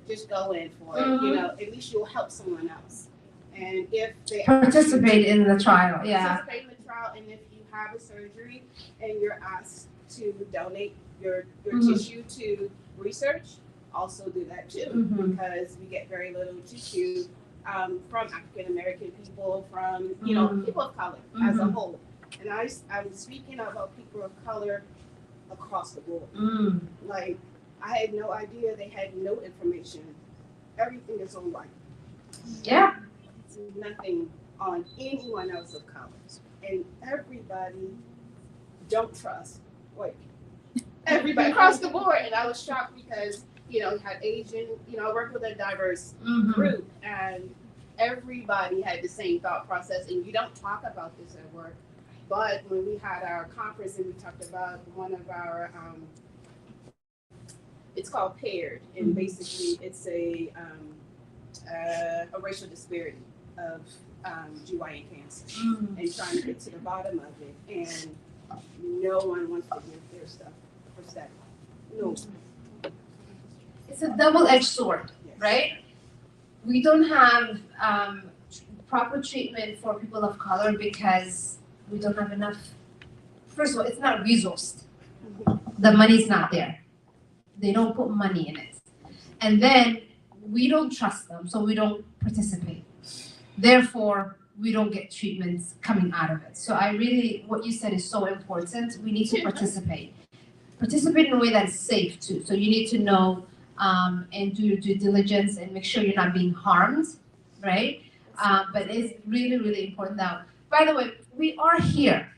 [SPEAKER 7] just go in for it. At least you'll help someone else. And if they
[SPEAKER 4] Participate in the trial. Yeah.
[SPEAKER 7] participate in the trial, and if you have a surgery and you're asked to donate your tissue to research, also do that too, because we get very little tissue from African American people, from people of color as a whole. And I'm speaking about people of color across the board. Like, I had no idea they had no information. Everything is on white.
[SPEAKER 4] Yeah.
[SPEAKER 7] It's nothing on anyone else of color. And everybody don't trust white people. Everybody across the board. And I was shocked because, you had Asian, I work with a diverse group, and everybody had the same thought process. And you don't talk about this at work. But when we had our conference and we talked about one of our, it's called paired, and basically it's a racial disparity of GYN cancer, and trying to get to the bottom of it, and no one wants to give their stuff for study. No.
[SPEAKER 4] It's a double-edged sword,
[SPEAKER 7] Yes.
[SPEAKER 4] right? We don't have proper treatment for people of color because we don't have enough. First of all, it's not resourced. The money's not there. They don't put money in it. And then we don't trust them, so we don't participate. Therefore, we don't get treatments coming out of it. So what you said is so important. We need to participate. Participate in a way that is safe too. So you need to know and do your due diligence and make sure you're not being harmed, right? But it's really, really important that, by the way, we are here,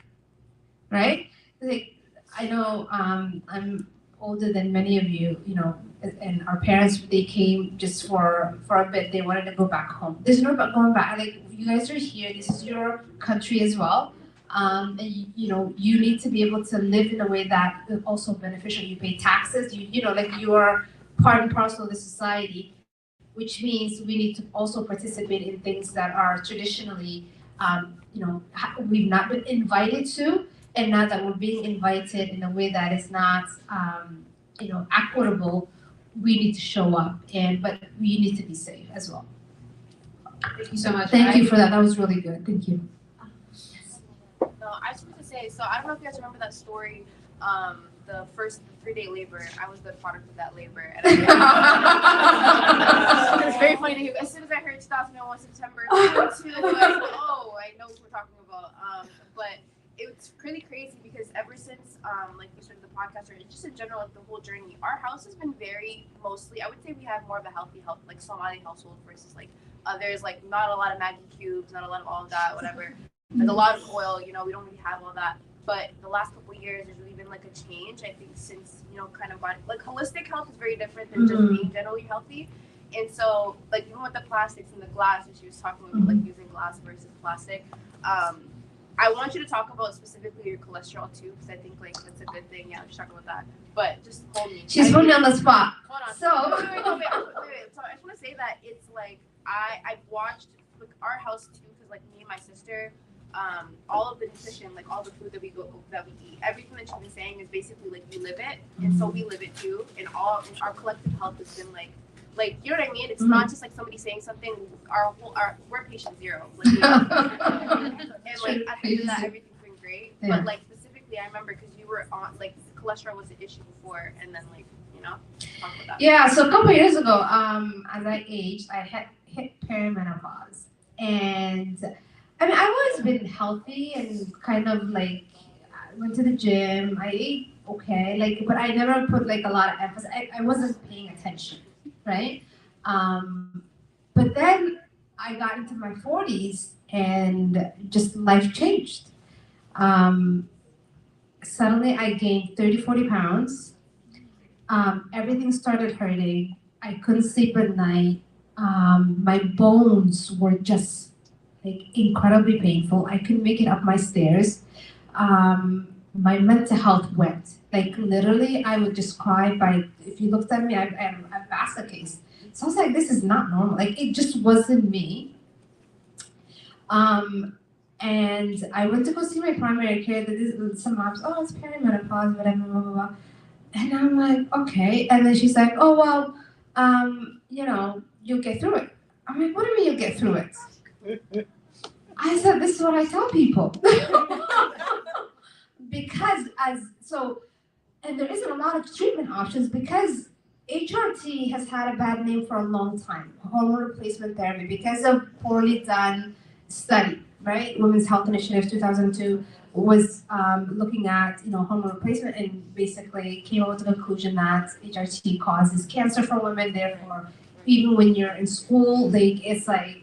[SPEAKER 4] right? Like, I know I'm older than many of you, and our parents, they came just for a bit. They wanted to go back home. There's no going back. Like, you guys are here. This is your country as well. And you need to be able to live in a way that is also beneficial. You pay taxes. Like, you are part and parcel of the society, which means we need to also participate in things that are traditionally, we've not been invited to, and now that we're being invited in a way that is not, equitable, we need to show up, but we need to be safe as well.
[SPEAKER 3] Thank you so much.
[SPEAKER 4] Thank you for that. That was really good. Thank you.
[SPEAKER 8] No, I just wanted to say, so I don't know if you guys remember that story, the first 3-day labor. I was the product of that labor. And it's very funny. As soon as I heard 2001 September 2, I was like, oh, I know what we're talking about. But it's really crazy because ever since like we started the podcast, or just in general, like the whole journey, our house has been very mostly, I would say we have more of a healthy like Somali household versus like others, like not a lot of Maggie cubes, not a lot of all of that, whatever. Like a lot of oil, we don't really have all that. But the last couple of years, there's really been like a change, I think, since, kind of like holistic health is very different than just being generally healthy. And so, like, even with the plastics and the glass, and she was talking about like using glass versus plastic, I want you to talk about specifically your cholesterol too, because I think like that's a good thing. Yeah, just talk about that. But just hold me.
[SPEAKER 4] She's putting me on the spot.
[SPEAKER 8] Hold on.
[SPEAKER 4] So.
[SPEAKER 8] Wait. So I just want to say that it's like I've watched like our house too, because like me and my sister, all of the nutrition, like all the food that we eat, everything that she's been saying is basically like we live it, and so we live it too. And our collective health has been like you know what I mean? It's not just like somebody saying something. We're patient zero. Like, and like at the end of that, everything's been great.
[SPEAKER 4] Yeah.
[SPEAKER 8] But like specifically, I remember because you were on like cholesterol was an issue before, and then like talk about that.
[SPEAKER 4] Yeah. So a couple of years ago, as I aged, I had hit perimenopause, and I mean, I've always been healthy and kind of like I went to the gym. I ate okay, like, but I never put like a lot of emphasis. I wasn't paying attention, right? But then I got into my 40s and just life changed. Suddenly I gained 30, 40 pounds. Everything started hurting. I couldn't sleep at night. My bones were just like incredibly painful. I couldn't make it up my stairs. My mental health went. Like literally, I would just cry. If you looked at me, I'm a basket case. So I was like, this is not normal. Like it just wasn't me. And I went to go see my primary care. Some moms, oh, it's perimenopause, whatever, blah, blah, blah. And I'm like, okay. And then she's like, oh, well, you'll get through it. I'm like, what do you mean you'll get through it? I said, this is what I tell people. And there isn't a lot of treatment options because HRT has had a bad name for a long time, hormone replacement therapy, because of poorly done study, right? Women's Health Initiative 2002 was looking at hormone replacement and basically came up with the conclusion that HRT causes cancer for women. Therefore, even when you're in school, it's like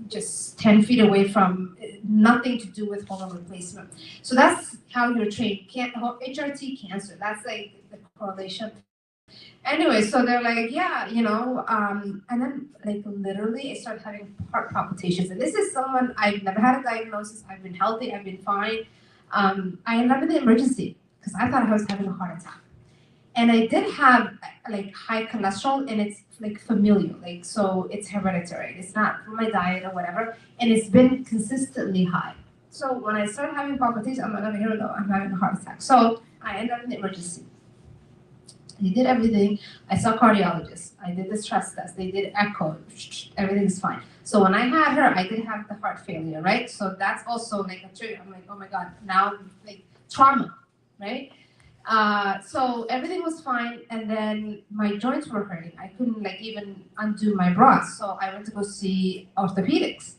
[SPEAKER 4] just 10 feet away from nothing to do with hormone replacement. So that's how you're trained. HRT cancer, that's like the correlation. Anyway, so they're like, yeah, and then like literally I started having heart palpitations. And this is someone, I've never had a diagnosis, I've been healthy, I've been fine. I ended up in the emergency because I thought I was having a heart attack. And I did have like high cholesterol, and it's like familial, like so it's hereditary. It's not from my diet or whatever, and it's been consistently high. So when I started having palpitations, I'm like, oh, here we go, I'm having a heart attack. So I ended up in the emergency. They did everything. I saw cardiologists. I did the stress test. They did echo. Everything's fine. So when I had her, I did have the heart failure, right? So that's also like a trigger. I'm like, oh my God, now like trauma, right? So everything was fine, and then my joints were hurting. I couldn't like even undo my bras. So I went to go see orthopedics,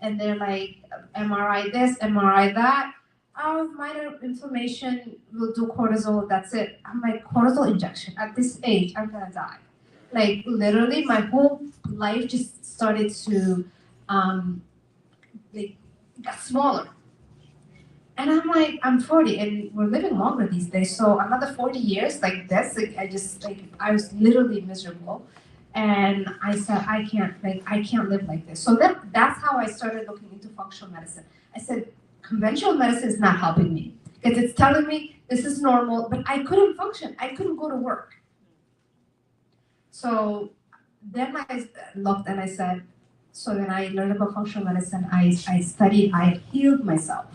[SPEAKER 4] and they're like, MRI this, MRI that. Oh, minor inflammation, we'll do cortisol, that's it. I'm like, cortisol injection. At this age, I'm gonna die. Like literally my whole life just started to got smaller. And I'm like, I'm 40 and we're living longer these days. So another 40 years like this, I was literally miserable. And I said, I can't live like this. So that's how I started looking into functional medicine. I said, conventional medicine is not helping me because it's telling me this is normal, but I couldn't function. I couldn't go to work. So then I looked and I said, so then I learned about functional medicine. I studied, I healed myself.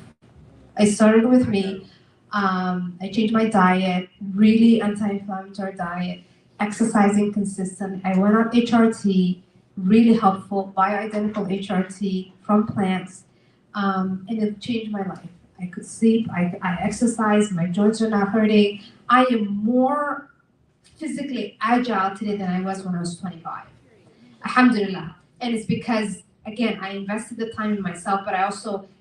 [SPEAKER 4] I started with me. I changed my diet, really anti-inflammatory diet, exercising consistent. I went on HRT, really helpful, bioidentical HRT from plants. And it changed my life. I could sleep, I exercise, my joints are not hurting. I am more physically agile today than I was when I was 25. Alhamdulillah. And it's because, again, I invested the time in myself, but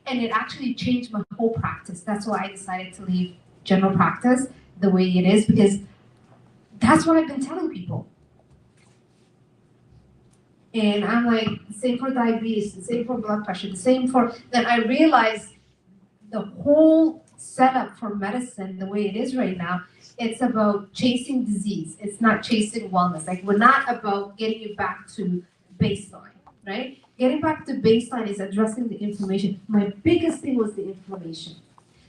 [SPEAKER 4] and it actually changed my whole practice. That's why I decided to leave general practice the way it is, because that's what I've been telling people. And I'm like, same for diabetes, the same for blood pressure, the same for, then I realized the whole setup for medicine, the way it is right now, it's about chasing disease. It's not chasing wellness. Like we're not about getting you back to baseline, right? Getting back to baseline is addressing the inflammation. My biggest thing was the inflammation.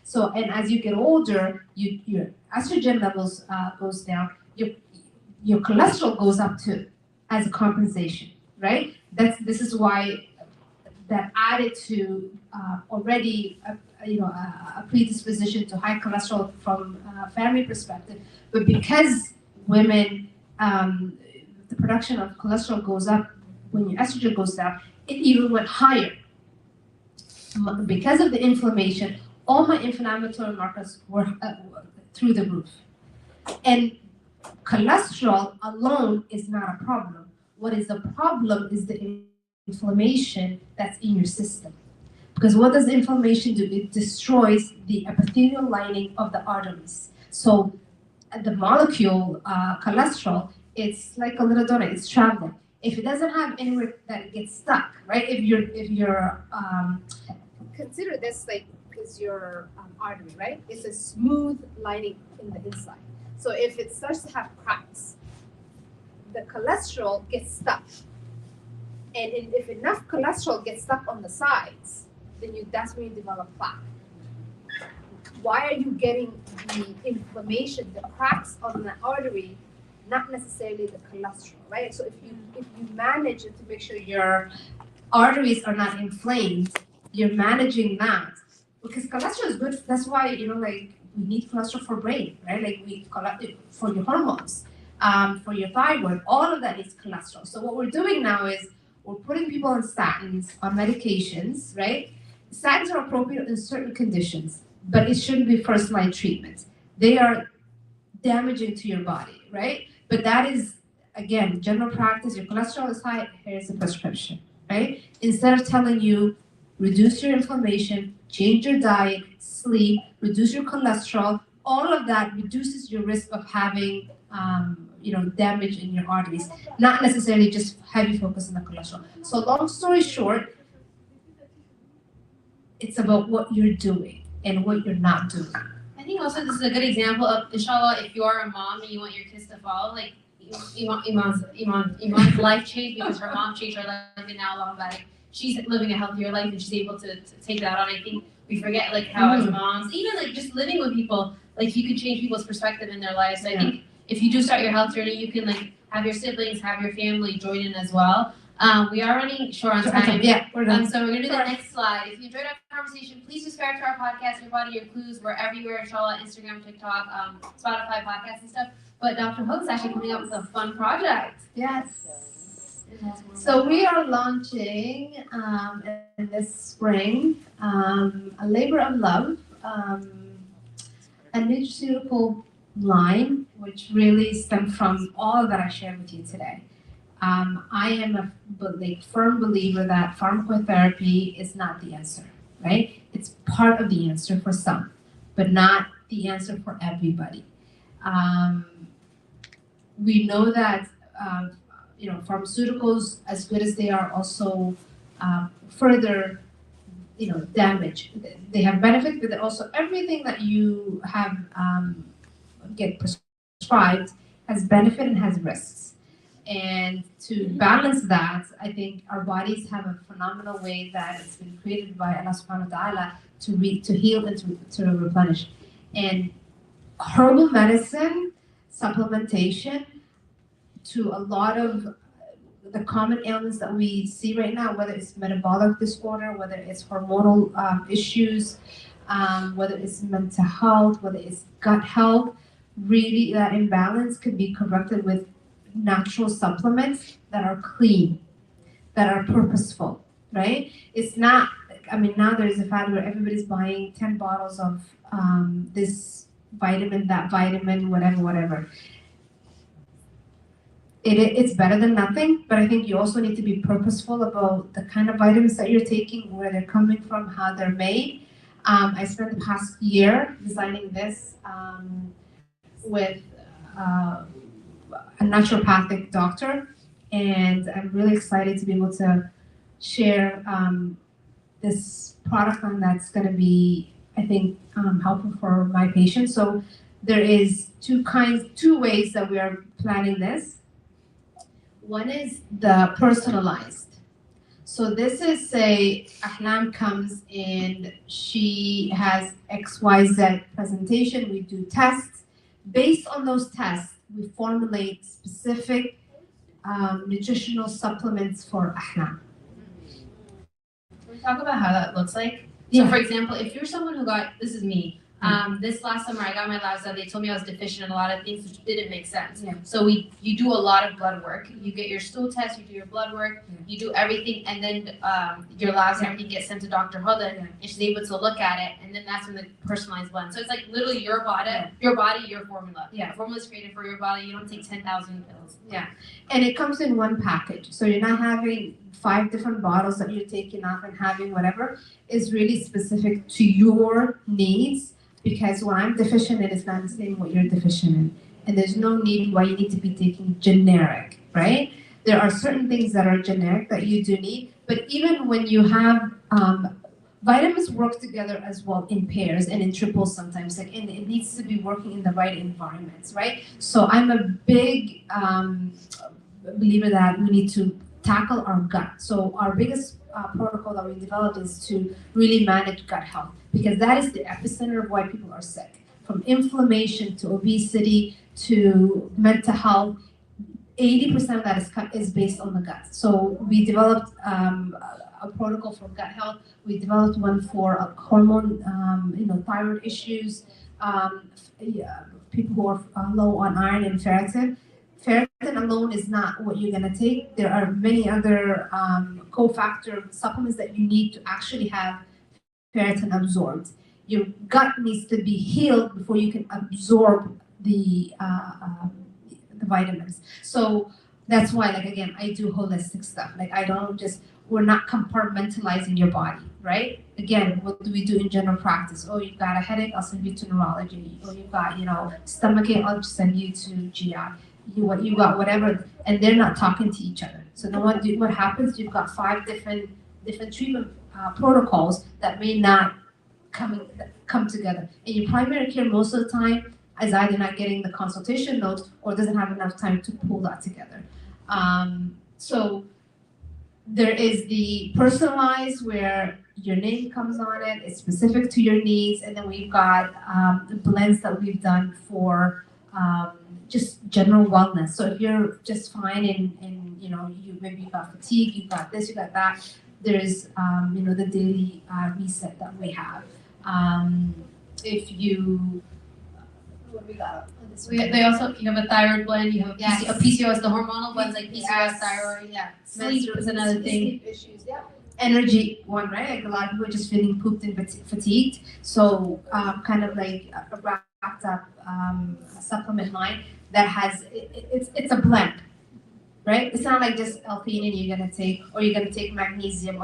[SPEAKER 4] So, and as you get older, your estrogen levels goes down, your cholesterol goes up too, as a compensation. Right? This is why that added to already a predisposition to high cholesterol from a family perspective. But because women, the production of cholesterol goes up when your estrogen goes down, it even went higher. Because of the inflammation, all my inflammatory markers were through the roof. And cholesterol alone is not a problem. What is the problem is the inflammation that's in your system. Because what does inflammation do? It destroys the epithelial lining of the arteries. So the molecule cholesterol, it's like a little donut, it's traveling. If it doesn't have anywhere that it gets stuck, right? If you're consider this like is your artery, right? It's a smooth lining in the inside. So if it starts to have cracks, the cholesterol gets stuck. And if enough cholesterol gets stuck on the sides, then that's when you develop plaque. Why are you getting the inflammation, the cracks on the artery, not necessarily the cholesterol, right? So if you manage it to make sure your arteries are not inflamed, you're managing that. Because cholesterol is good. That's why, like we need cholesterol for brain, right? Like we collect it for your hormones, for your thyroid, all of that is cholesterol. So what we're doing now is we're putting people on statins, on medications, right? Statins are appropriate in certain conditions, but it shouldn't be first-line treatment. They are damaging to your body, right? But that is, again, general practice. Your cholesterol is high, here's the prescription, right? Instead of telling you, reduce your inflammation, change your diet, sleep, reduce your cholesterol, all of that reduces your risk of having damage in your arteries, not necessarily just heavy focus on the cholesterol. So long story short, it's about what you're doing and what you're not doing.
[SPEAKER 3] I think also this is a good example of, inshallah, if you are a mom and you want your kids to follow, like Iman's life changed because her mom changed her life, and now along she's living a healthier life and she's able to take that on. I think we forget like how as moms, even like just living with people, like you can change people's perspective in their lives. So I think if you do start your health journey, you can like have your siblings, have your family join in as well. We are running short on time.
[SPEAKER 4] Yeah, we're done.
[SPEAKER 3] So we're gonna do the next slide. If you enjoyed our conversation, please subscribe to our podcast, Your Body, Your Clues. We're everywhere, inshallah, Instagram, TikTok, Spotify, podcasts and stuff. But Dr. Hodan's actually coming up with a fun project.
[SPEAKER 4] Yes. So we are launching in this spring a labor of love, a nutraceutical line, which really stemmed from all that I shared with you today. I am a firm believer that pharmacotherapy is not the answer, right? It's part of the answer for some, but not the answer for everybody. We know that pharmaceuticals, as good as they are, also further damage. They have benefit, but also everything that you have get prescribed has benefit and has risks. And to balance that, I think our bodies have a phenomenal way that it's been created by Allah subhanahu wa ta'ala to heal and to replenish. And herbal medicine, supplementation to a lot of the common ailments that we see right now, whether it's metabolic disorder, whether it's hormonal issues, whether it's mental health, whether it's gut health, really that imbalance could be corrected with natural supplements that are clean, that are purposeful, right? It's not, now there's a fad where everybody's buying 10 bottles of this vitamin, that vitamin, whatever. It's better than nothing, but I think you also need to be purposeful about the kind of vitamins that you're taking, where they're coming from, how they're made. I spent the past year designing this with a naturopathic doctor, and I'm really excited to be able to share this product line that's going to be, I think, helpful for my patients. So there is two ways that we are planning this. One is the personalized. So this is, say, Ahlaam comes and she has XYZ presentation. We do tests. Based on those tests, we formulate specific nutritional supplements for Ahlaam.
[SPEAKER 3] Can we talk about how that looks like?
[SPEAKER 4] Yeah.
[SPEAKER 3] So for example, if you're someone who this is me, this last summer I got my labs done, they told me I was deficient in a lot of things which didn't make sense.
[SPEAKER 4] Yeah.
[SPEAKER 3] So you do a lot of blood work, you get your stool test, you do your blood work, you do everything, and then your labs and everything gets sent to Dr. Hodan, and she's able to look at it, and then that's when the personalized blend. So it's like literally your body, your formula.
[SPEAKER 4] Yeah.
[SPEAKER 3] The formula is created for your body, you don't take 10,000 pills.
[SPEAKER 4] Yeah, and it comes in one package. So you're not having 5 different bottles that you're taking off and having whatever. Is really specific to your needs, because what I'm deficient in is not the same what you're deficient in. And there's no need why you need to be taking generic, right? There are certain things that are generic that you do need, but even when you have vitamins work together as well in pairs and in triples sometimes, like, and it needs to be working in the right environments, right? So I'm a big believer that we need to tackle our gut. So our biggest protocol that we developed is to really manage gut health, because that is the epicenter of why people are sick. From inflammation to obesity to mental health, 80% of that is based on the gut. So we developed a protocol for gut health. We developed one for hormone, thyroid issues, people who are low on iron and ferritin. Ferritin alone is not what you're gonna take. There are many other cofactor supplements that you need to actually have ferritin absorbed. Your gut needs to be healed before you can absorb the vitamins. So that's why, like, again, I do holistic stuff. Like, I don't just, we're not compartmentalizing your body, right? Again, what do we do in general practice? Oh, you've got a headache, I'll send you to neurology. Or you've got, stomachache, I'll just send you to GI. You got whatever, and they're not talking to each other. So then what happens? You've got 5 different treatment protocols that may not come together. And your primary care most of the time is either not getting the consultation notes or doesn't have enough time to pull that together. So there is the personalized where your name comes on it, it's specific to your needs, and then we've got the blends that we've done for just general wellness. So if you're just fine and you maybe you got fatigue, you got this, you got that, there's the daily reset that we have. If you what we got?
[SPEAKER 3] They also, you have a thyroid blend, you have
[SPEAKER 4] Yes.
[SPEAKER 3] a PCOS, the hormonal ones like PCOS,
[SPEAKER 4] Yes.
[SPEAKER 3] thyroid,
[SPEAKER 4] Yeah.
[SPEAKER 3] sleep is another thing.
[SPEAKER 4] Sleep issues, yeah. Energy one, right? Like a lot of people are just feeling pooped and fatigued. So kind of like a wrapped up supplement line that has it's a blend, right? It's not like just L-theanine you're gonna take, or you're gonna take magnesium,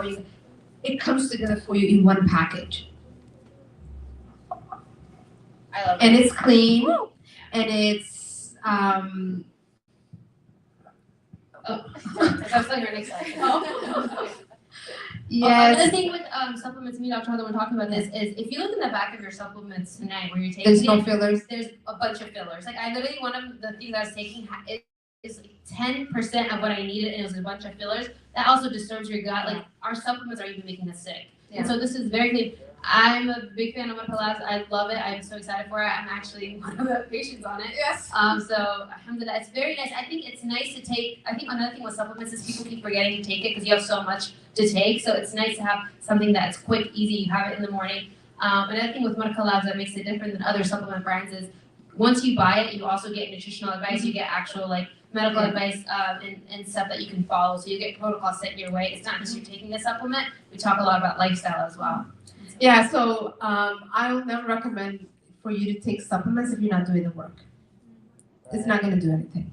[SPEAKER 4] it comes together for you in one package.
[SPEAKER 3] I love
[SPEAKER 4] And it's clean, and it's
[SPEAKER 3] That's like our next slide.
[SPEAKER 4] yes.
[SPEAKER 3] Another thing with supplements, me and Dr. Hodan were talking about this, is if you look in the back of your supplements tonight where you're taking
[SPEAKER 4] There's no fillers.
[SPEAKER 3] there's a bunch of fillers. Like, I literally, one of the things I was taking is like 10% of what I needed, and it was a bunch of fillers. That also disturbs your gut. Like, our supplements are even making us sick.
[SPEAKER 4] Yeah.
[SPEAKER 3] And so this is very clean. I'm a big fan of Medicalabs. I love it. I'm so excited for it. I'm actually one of the patients on it.
[SPEAKER 8] Yes.
[SPEAKER 3] So alhamdulillah, it's very nice. I think it's nice to take. I think another thing with supplements is people keep forgetting to take it because you have so much to take. So it's nice to have something that's quick, easy. You have it in the morning. Another thing with Medicalabs that makes it different than other supplement brands is once you buy it, you also get nutritional advice. You get actual medical advice and stuff that you can follow. So you get protocols set your way. It's not just you're taking a supplement. We talk a lot about lifestyle as well.
[SPEAKER 4] Yeah, so I'll never recommend for you to take supplements if you're not doing the work. It's not gonna do anything.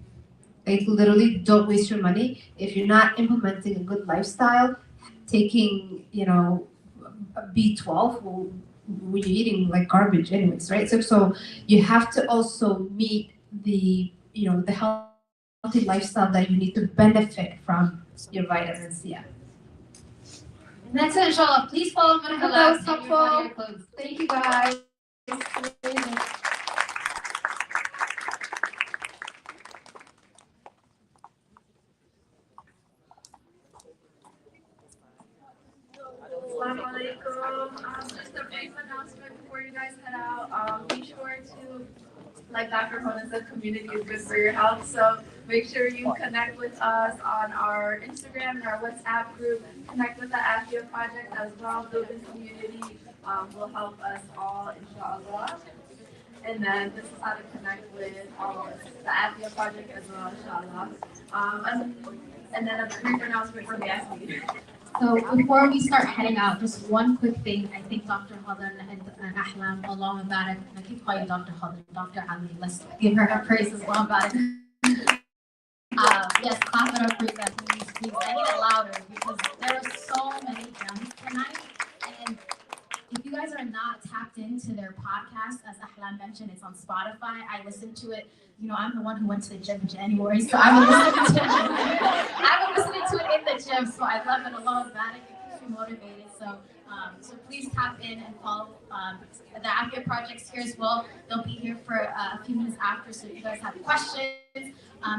[SPEAKER 4] Like, literally, don't waste your money. If you're not implementing a good lifestyle, taking, B12, well, you're eating like garbage anyways, right? So you have to also meet the healthy lifestyle that you need to benefit from your vitamins, yeah.
[SPEAKER 3] And that's it, inshallah. Please follow Medicalabs.
[SPEAKER 4] That was helpful. Thank you, guys.
[SPEAKER 1] Assalamu alaikum. Just a brief announcement before you guys head out. Be sure to, like Dr. Hodan said, community is good for your health. So make sure you connect with us on our Instagram and our WhatsApp group. Connect with the Afia Project as well. Building community will help us all, inshallah. And then this is how to connect with all of us, the Afia Project as well, inshallah. And then a brief announcement from Yasmin.
[SPEAKER 9] So before we start heading out, just one quick thing. I think Dr. Hodan and Ahlaam, along with that, I keep calling Dr. Hodan, Dr. Ali. Let's give her her praise as well about it. Yes, clap it up for that, please. I need it louder because there are so many gems tonight. And if you you guys are not tapped into their podcast, as Ahlaam mentioned, it's on Spotify. I listened to it. You know, I'm the one who went to the gym in January, so I was listening to it in the gym. So I love it a lot about it. It keeps me motivated. So please tap in and follow the Afia projects here as well. They'll be here for a few minutes after, so if you guys have questions.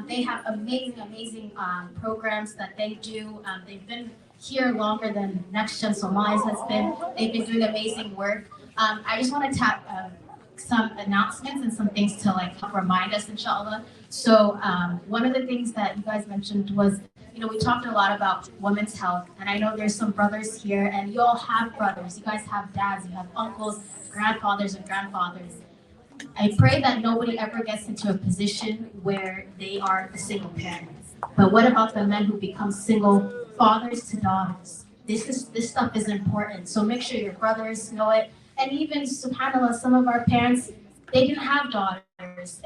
[SPEAKER 9] They have amazing programs that they do. They've been here longer than Next Gen Somalis has been. They've been doing amazing work. I just want to tap some announcements and some things to like help remind us, inshallah. So one of the things that you guys mentioned was, you know, we talked a lot about women's health, and I know there's some brothers here, and you all have brothers. You guys have dads, you have uncles, grandfathers, and grandfathers. I pray that nobody ever gets into a position where they are a single parent. But what about the men who become single fathers to daughters? This stuff is important. So make sure your brothers know it. And even, subhanAllah, some of our parents, they didn't have daughters.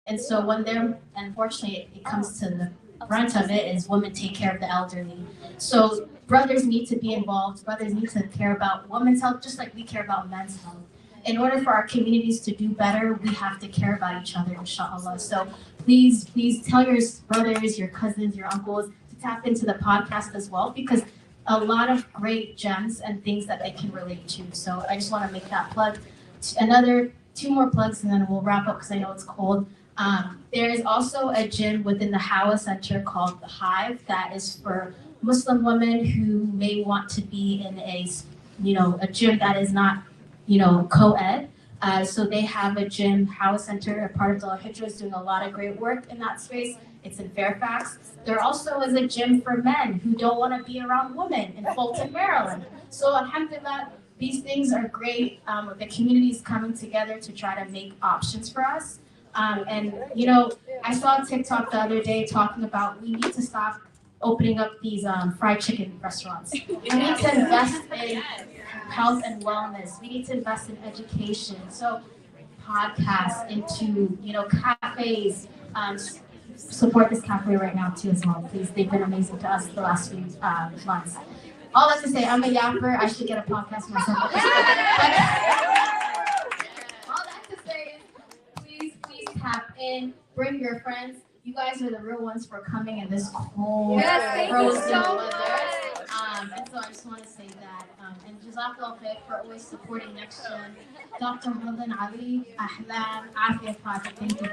[SPEAKER 9] And so when they're, unfortunately, it comes to the brunt of it is women take care of the elderly. So brothers need to be involved. Brothers need to care about women's health just like we care about men's health. In order for our communities to do better, we have to care about each other, inshallah. So please tell your brothers, your cousins, your uncles to tap into the podcast as well, because a lot of great gems and things that they can relate to. So I just want to make that plug. Another 2 more plugs and then we'll wrap up because I know it's cold. There is also a gym within the Hawa Center called The Hive that is for Muslim women who may want to be in a gym that is not, co-ed. So they have a gym, Hawa Center, a part of the Hijra, is doing a lot of great work in that space. It's in Fairfax. There also is a gym for men who don't want to be around women in Fulton, Maryland. So alhamdulillah, these things are great. The community is coming together to try to make options for us. I saw TikTok the other day talking about we need to stop opening up these fried chicken restaurants. We need to invest in health and wellness. We need to invest in education. So podcasts, into cafes. Support this cafe right now too as well, please. They've been amazing to us the last few months. All that to say, I'm a yapper. I should get a podcast myself. All that to say is, please tap in. Bring your friends. You guys are the real ones for coming in this cold, frozen weather. And so I just want to say that. And Jazakallah khair for always supporting Next Gen. Dr. Hodan, Ahlaam, Afia Project. Thank you.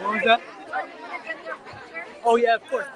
[SPEAKER 10] What was that? Oh yeah, of course.